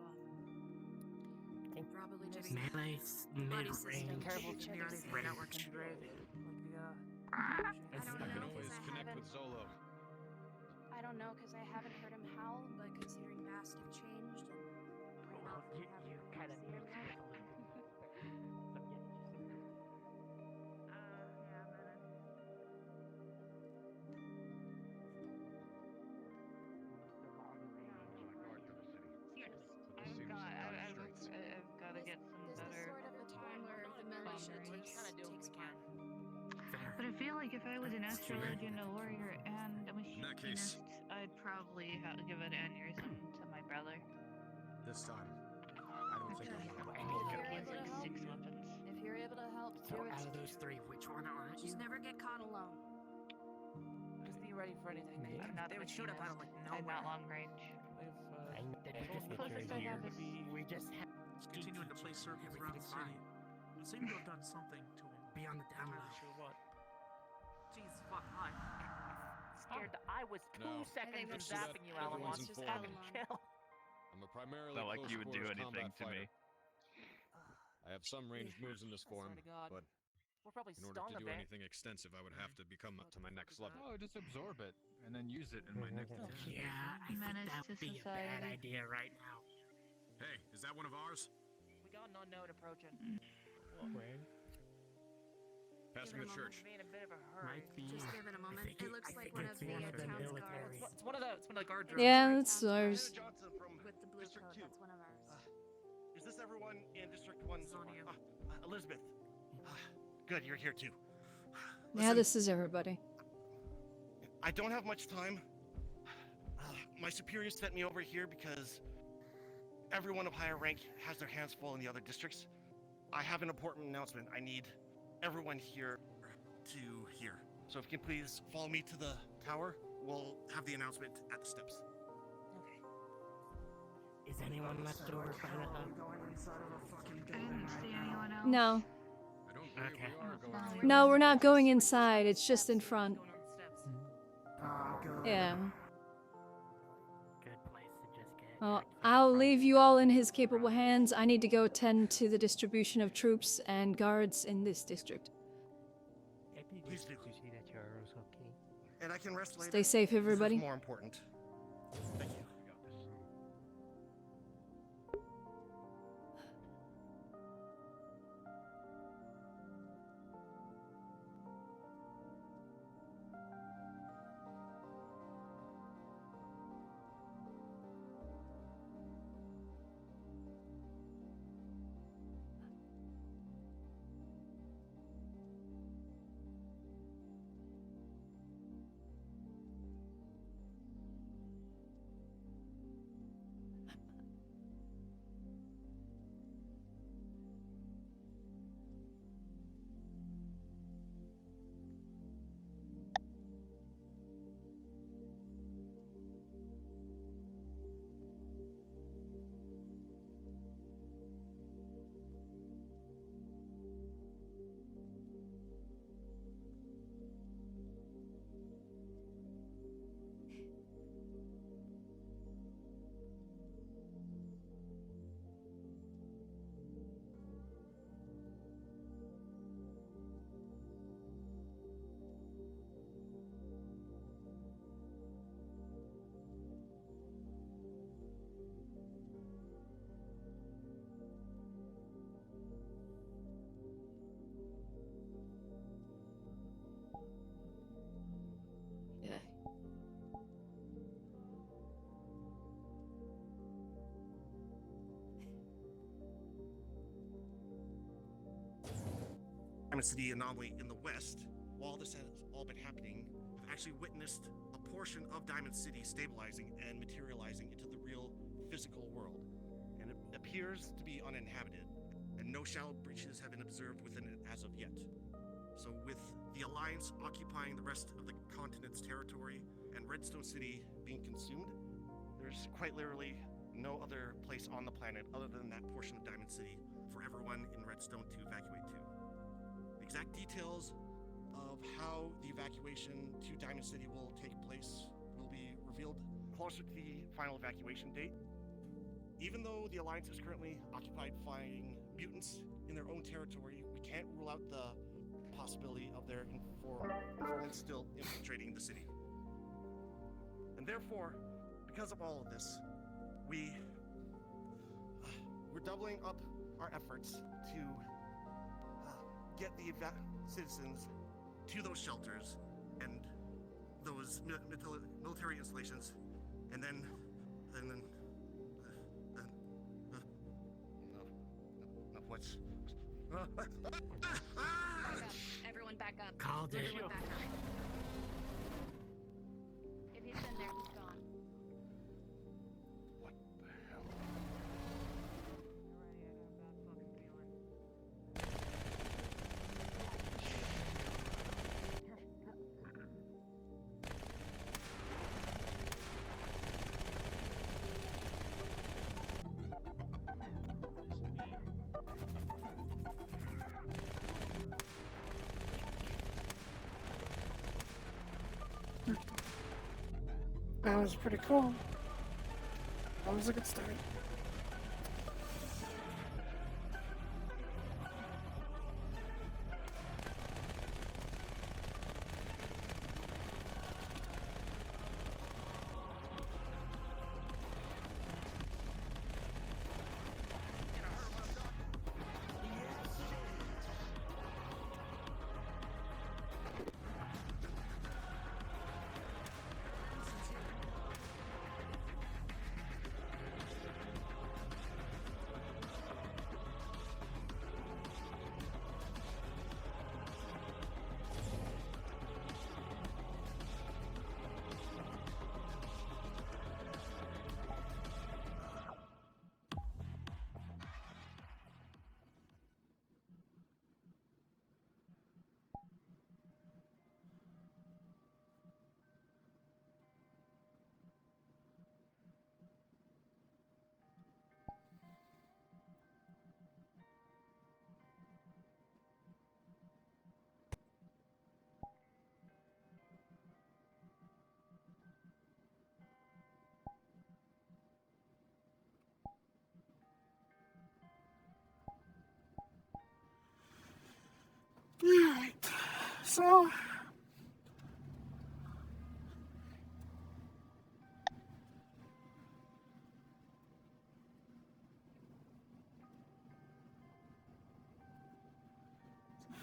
Probably just Melee's buddy mid-range. system. Careful, Each to near other's any range. network integrate. It's don't I can know, always 'cause I connect haven't- with Zolo. I don't know, because I haven't heard him howl, but considering Bast have changed and Well, you kind of mixed with Elizabeth. I've got to get some This is better. sort of the time where the militia takes time. But I feel like if I was an astral legend, a warrior, and a In that case- machinist, I'd probably give an aneurysm to my brother. This time, I don't think I'm gonna If let you're you able to help, 6 weapons. if you're able to help, So do it. out of those three, which one are you? Just never get caught alone. Just be ready for anything. I'm not They would shoot up out of like I'm nowhere. not long range. I know that Closest I have is we just have Continuing to play circles around the city. It seemed to have done something to him. be on the down I'm low. not sure what. Jeez, fuck, hi. Scared that I was 2 No. seconds think from it's just- zapping you, everyone's Alamos. Just informed. fucking chill. I'm a primarily Not like close you would do quarters anything combat to me. fighter. I have some ranged moves in this I swear form, to God. but We're probably in order stung to a do bit. anything extensive, I would have to become to my next level. Oh, just absorb it and then use it in my next attack. Yeah, I think Menace that to would be a bad society. idea right now. Hey, is that one of ours? We got an unknown approaching. Where? Passing the church. Be in a bit of a hurry. Might be. Just give it a moment. think It looks I like think one it's of the one of the town's military. guards. It's one of the guard drones. Yeah, right? that's ours. Johnson from With the blue District coat, 2. that's one of ours. Is this everyone in District 1? It's on you. Elizabeth. Good, you're here too. Yeah, Listen, this is everybody. I don't have much time. My superiors sent me over here because everyone of higher rank has their hands full in the other districts. I have an important announcement. I need everyone here to hear. So if you can please follow me to the tower, we'll have the announcement at the steps. Is anyone left over by the hub? I didn't see anyone else. No. I don't believe Okay. we are going. No, we're not going inside. It's just in front. Going on the steps. Yeah. Good place to just get. Well, I'll leave you all in his capable hands. I need to go tend to the distribution of troops and guards in this district. Please do. You see that Charo's okay? And I can rest later. Stay safe, everybody. This is more important. Thank you. Yeah. Diamond City anomaly in the west, while this has all been happening, I've actually witnessed a portion of Diamond City stabilizing and materializing into the real physical world. And it appears to be uninhabited, and no shallow breaches have been observed within it as of yet. So with the Alliance occupying the rest of the continent's territory and Redstone City being consumed, there's quite literally no other place on the planet other than that portion of Diamond City for everyone in Redstone to evacuate to. The exact details of how the evacuation to Diamond City will take place will be revealed closer to the final evacuation date. Even though the Alliance is currently occupied fighting mutants in their own territory, we can't rule out the possibility of their informants still infiltrating the city. And therefore, because of all of this, we're doubling up our efforts to get the citizens to those shelters and those military installations, and then what's Everyone back up. Called it. Everyone back up. If he's in there, he's gone. What the hell? That was pretty cool. That was a good start. Alright, so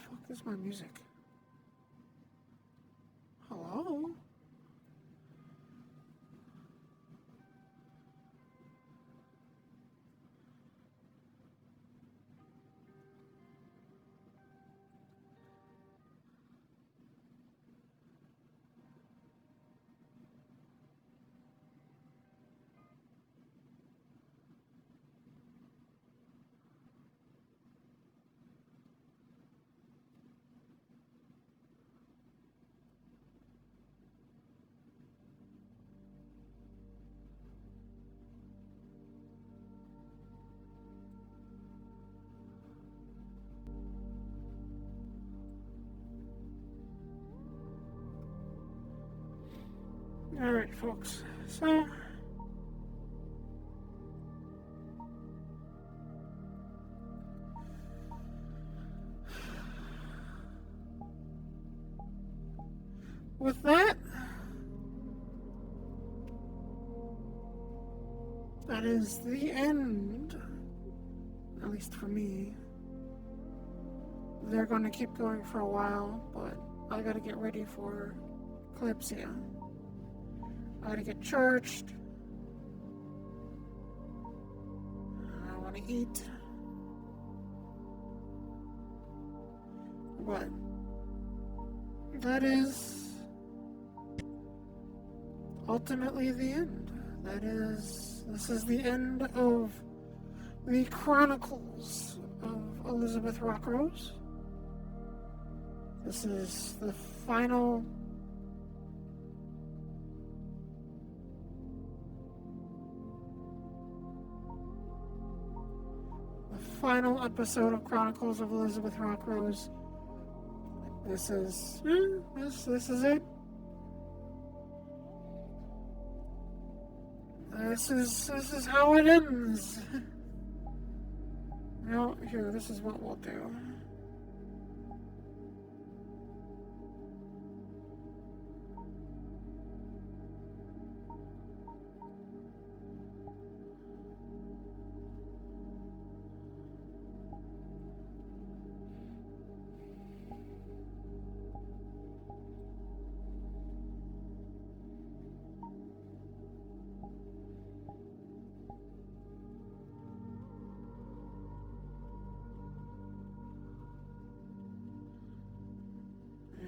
fuck is my music? Hello? Alright, folks. So, with that, that is the end, at least for me. They're going to keep going for a while, but I gotta get ready for Calypsia. I gotta get charged. I want to eat. But that is ultimately the end. This is the end of the Chronicles of Elizabeth Rockrose. This is the final episode of Chronicles of Elizabeth Rockrose. This is it. This is how it ends. Now, here, this is what we'll do.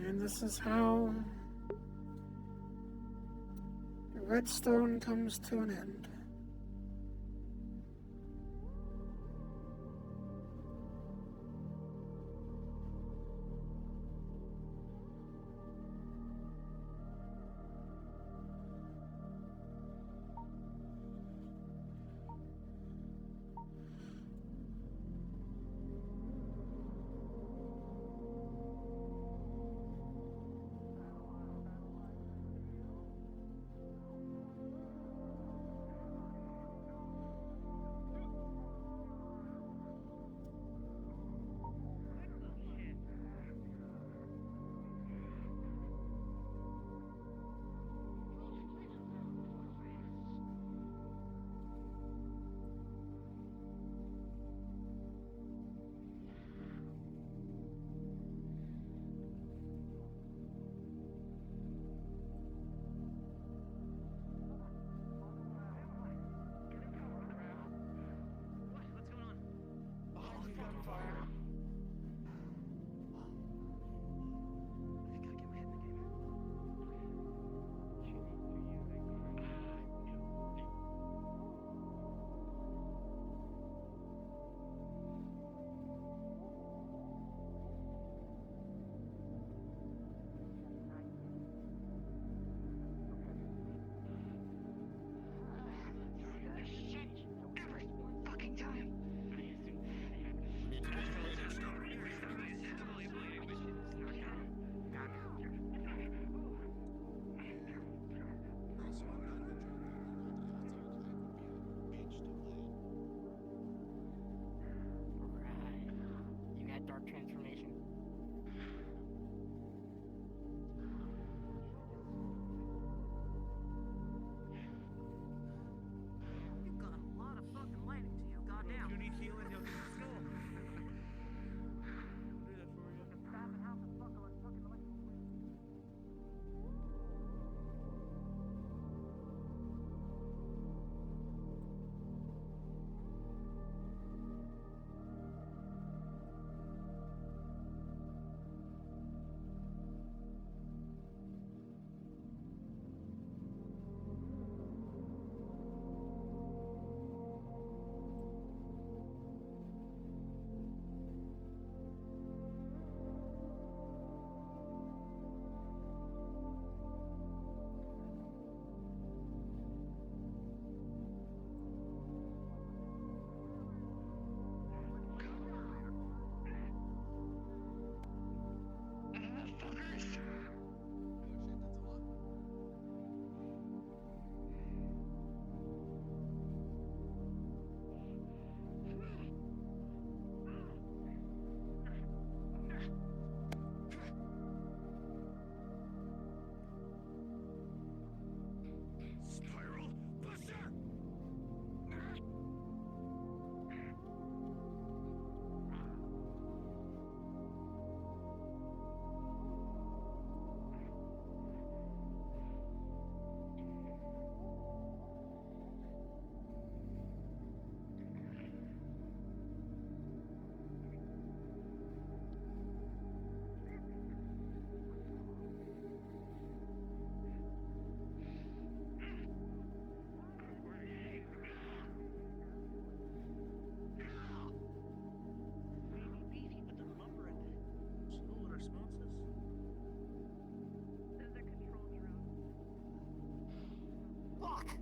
And this is how Redstone comes to an end. Dark transformation. You've got a lot of fucking lightning to you, goddamn. You need healing, he'll get the skull. I'll do that for you. Fuck.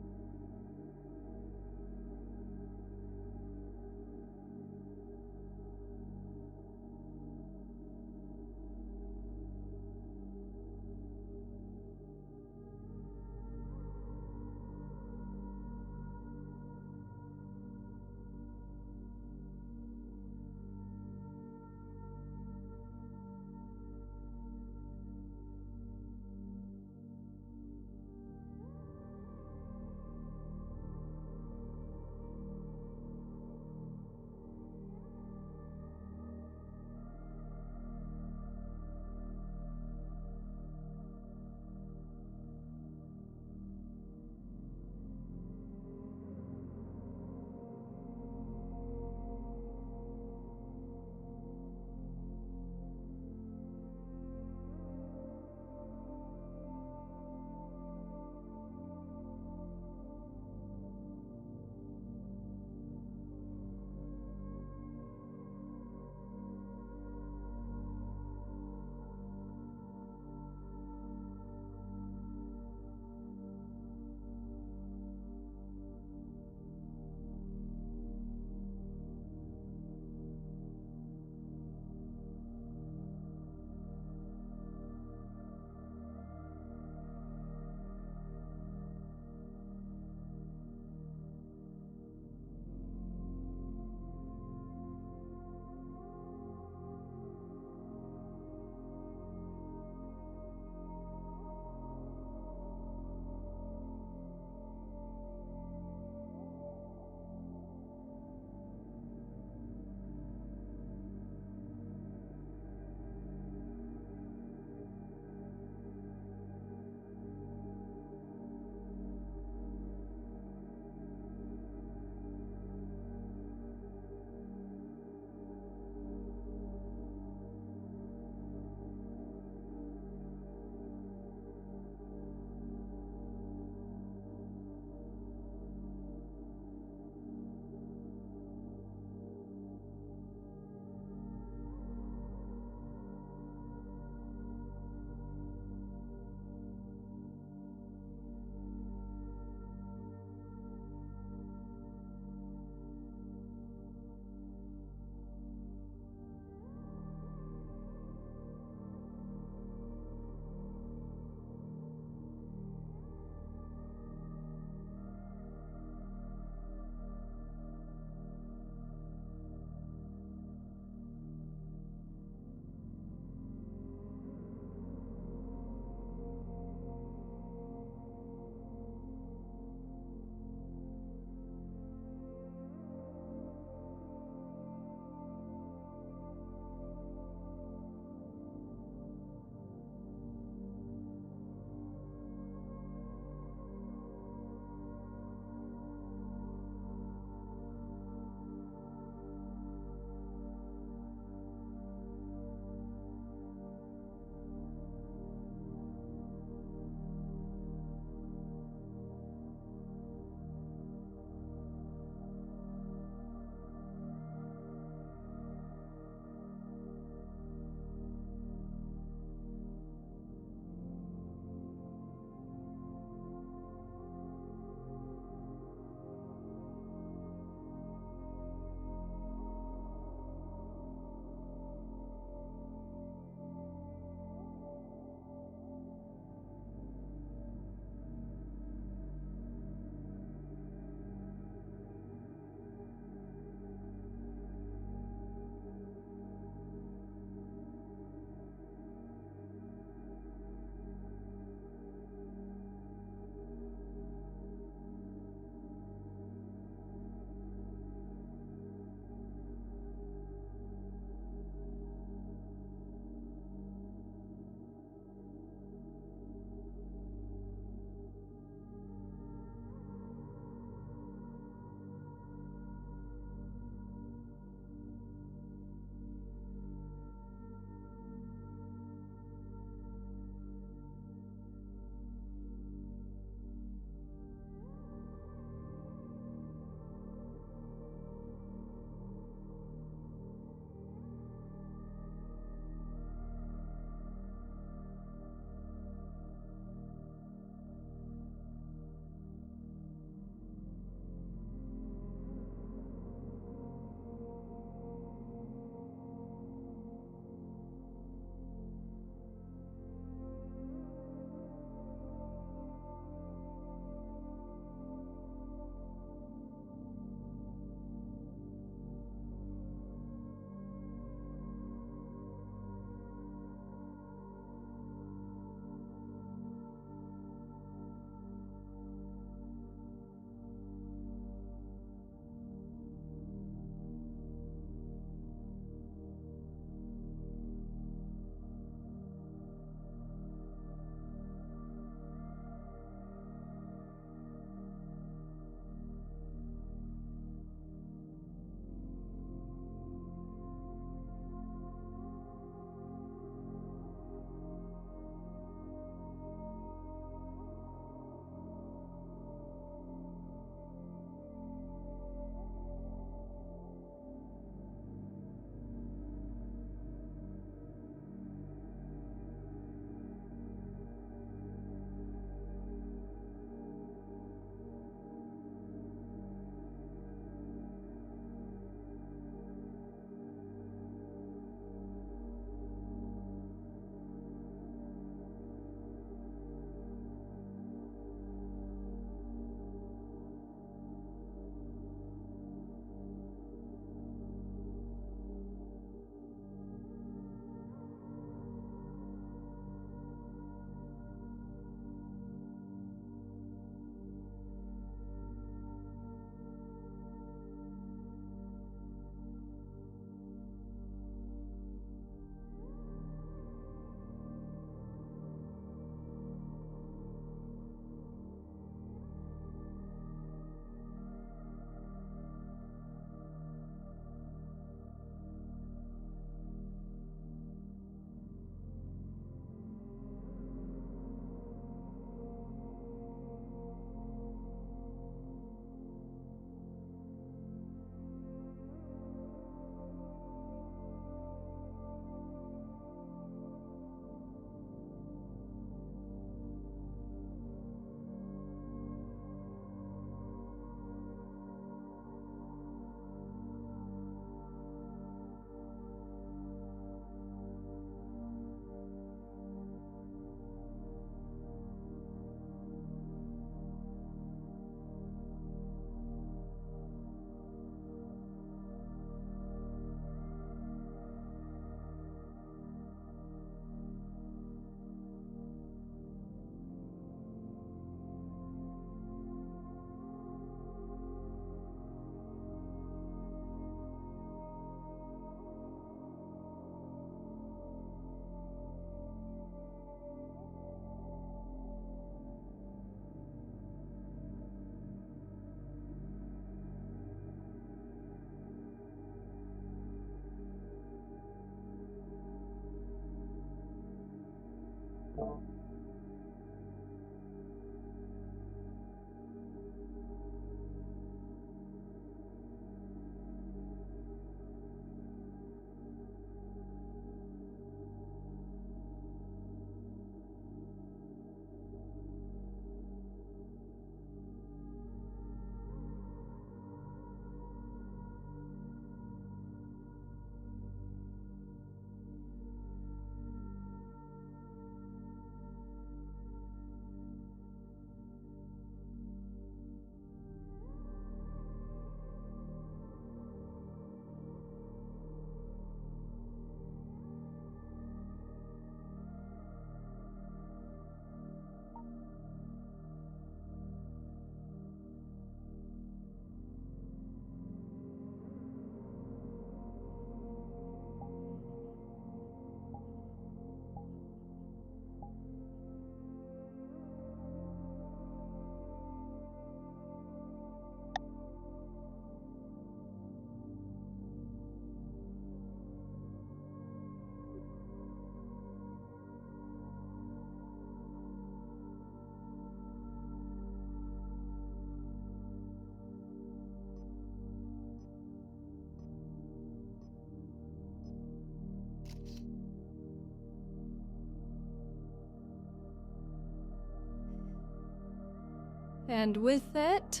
And with that,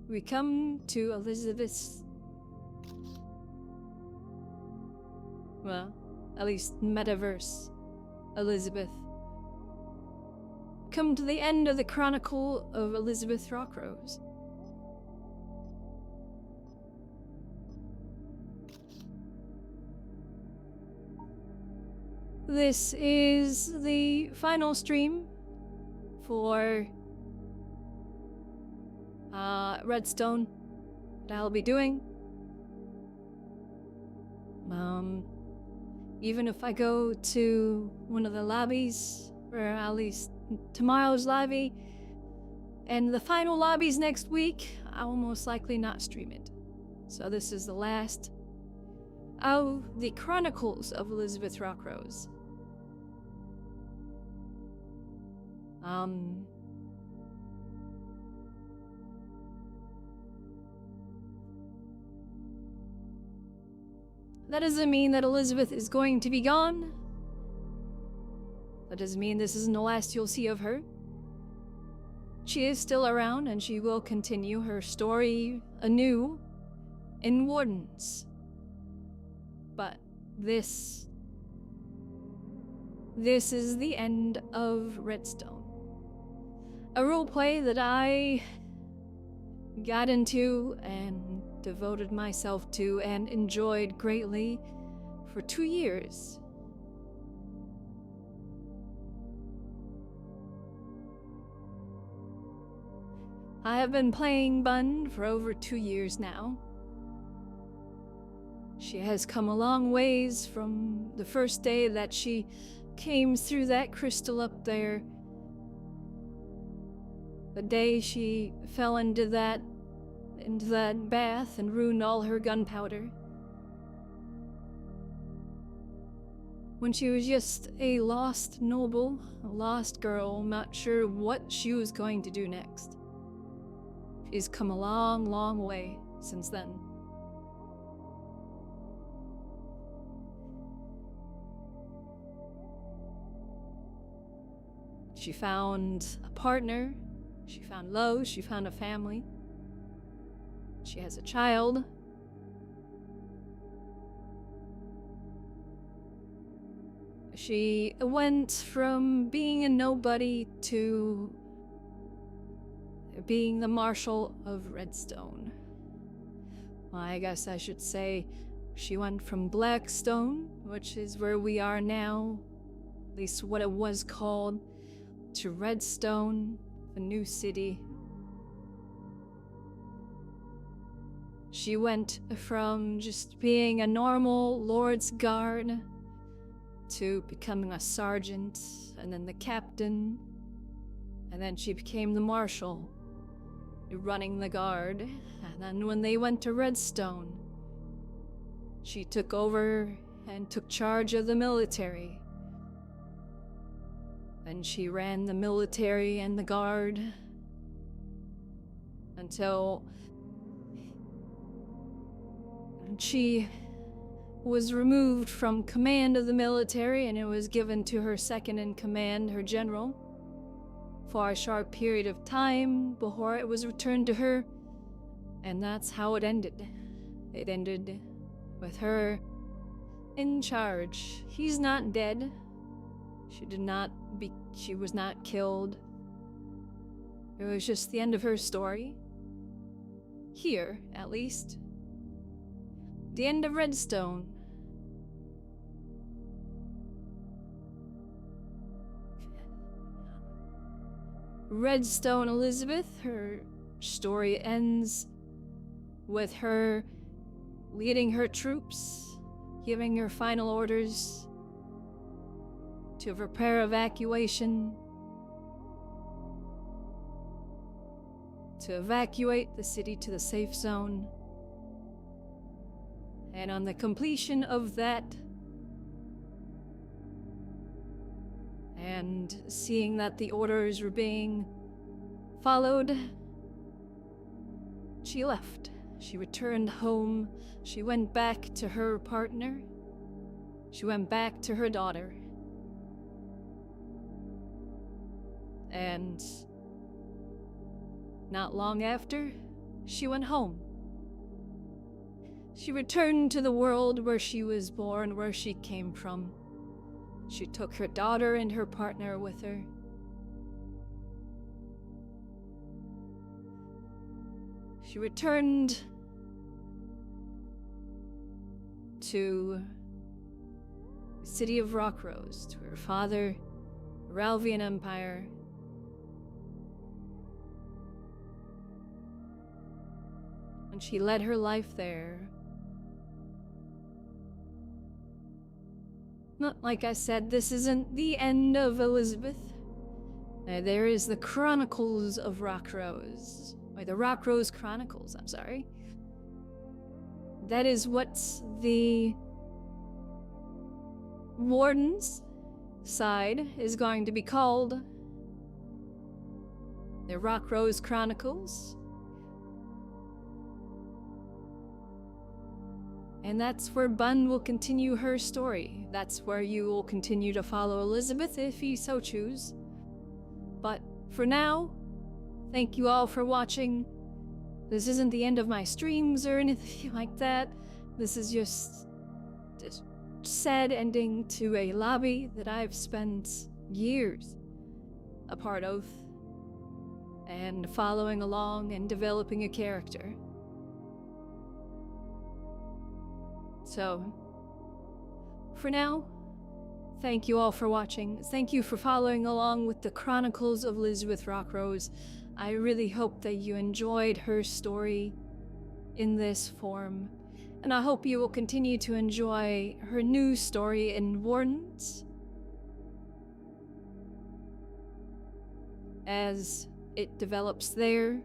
we come to Elizabeth's, well, at least metaverse Elizabeth. Come to the end of the Chronicle of Elizabeth Rockrose. This is the final stream for Redstone that I'll be doing. Even if I go to one of the lobbies, or at least tomorrow's lobby, and the final lobbies next week, I will most likely not stream it. So this is the last of the Chronicles of Elizabeth Rockrose. That doesn't mean that Elizabeth is going to be gone. That doesn't mean this isn't the last you'll see of her. She is still around, and she will continue her story anew in Wardens. But this is the end of Redstone. A roleplay that I got into and devoted myself to and enjoyed greatly for 2 years. I have been playing Bun for over 2 years now. She has come a long ways from the first day that she came through that crystal up there. The day she fell into that bath and ruined all her gunpowder. When she was just a lost noble, a lost girl, not sure what she was going to do next. She's come a long, long way since then. She found a partner, she found love, she found a family. She has a child. She went from being a nobody to being the Marshal of Redstone. Well, I guess I should say she went from Blackstone, which is where we are now, at least what it was called, to Redstone, the new city. She went from just being a normal Lord's Guard to becoming a sergeant, and then the captain, and then she became the marshal, running the guard. And then when they went to Redstone, she took over and took charge of the military. And she ran the military and the guard until she was removed from command of the military, and it was given to her second in command, her general, for a short period of time before it was returned to her. And that's how it ended. It ended with her in charge. He's not dead. She was not killed. It was just the end of her story. Here, at least. The end of Redstone. Redstone Elizabeth, her story ends with her leading her troops, giving her final orders to prepare evacuation, to evacuate the city to the safe zone. And on the completion of that, and seeing that the orders were being followed, she left. She returned home. She went back to her partner. She went back to her daughter. And not long after, she went home. She returned to the world where she was born, where she came from. She took her daughter and her partner with her. She returned to the city of Rockrose, to her father, the Ralvian Empire. And she led her life there. Not like I said, this isn't the end of Elizabeth. There is the Chronicles of Rockrose. Or the Rockrose Chronicles, I'm sorry. That is what the Warden's side is going to be called. The Rockrose Chronicles. And that's where Bun will continue her story. That's where you will continue to follow Elizabeth if you so choose. But for now, thank you all for watching. This isn't the end of my streams or anything like that. This is just a sad ending to a lobby that I've spent years a part of and following along and developing a character. So, for now, thank you all for watching. Thank you for following along with the Chronicles of Elizabeth Rockrose. I really hope that you enjoyed her story in this form, and I hope you will continue to enjoy her new story in Wardens as it develops there,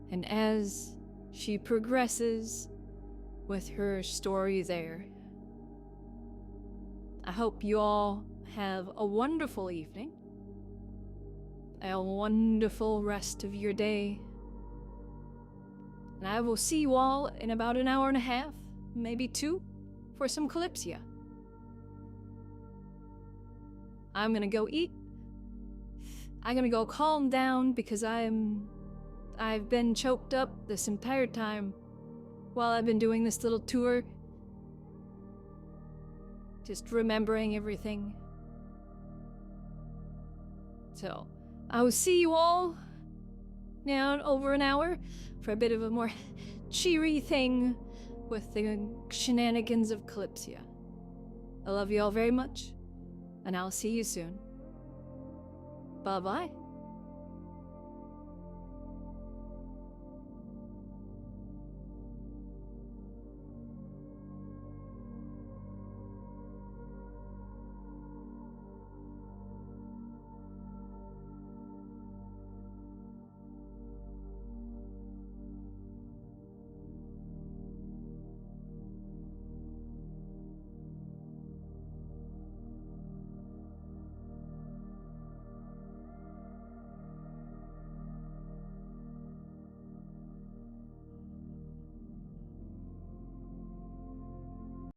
and as she progresses with her story there. I hope you all have a wonderful evening, a wonderful rest of your day, and I will see you all in about an hour and a half, maybe 2, for some Calypsia. I'm gonna go eat. I'm gonna go calm down because I've been choked up this entire time while I've been doing this little tour. Just remembering everything. So, I will see you all now in over an hour for a bit of a more cheery thing with the shenanigans of Calypsia. I love you all very much, and I'll see you soon. Bye-bye.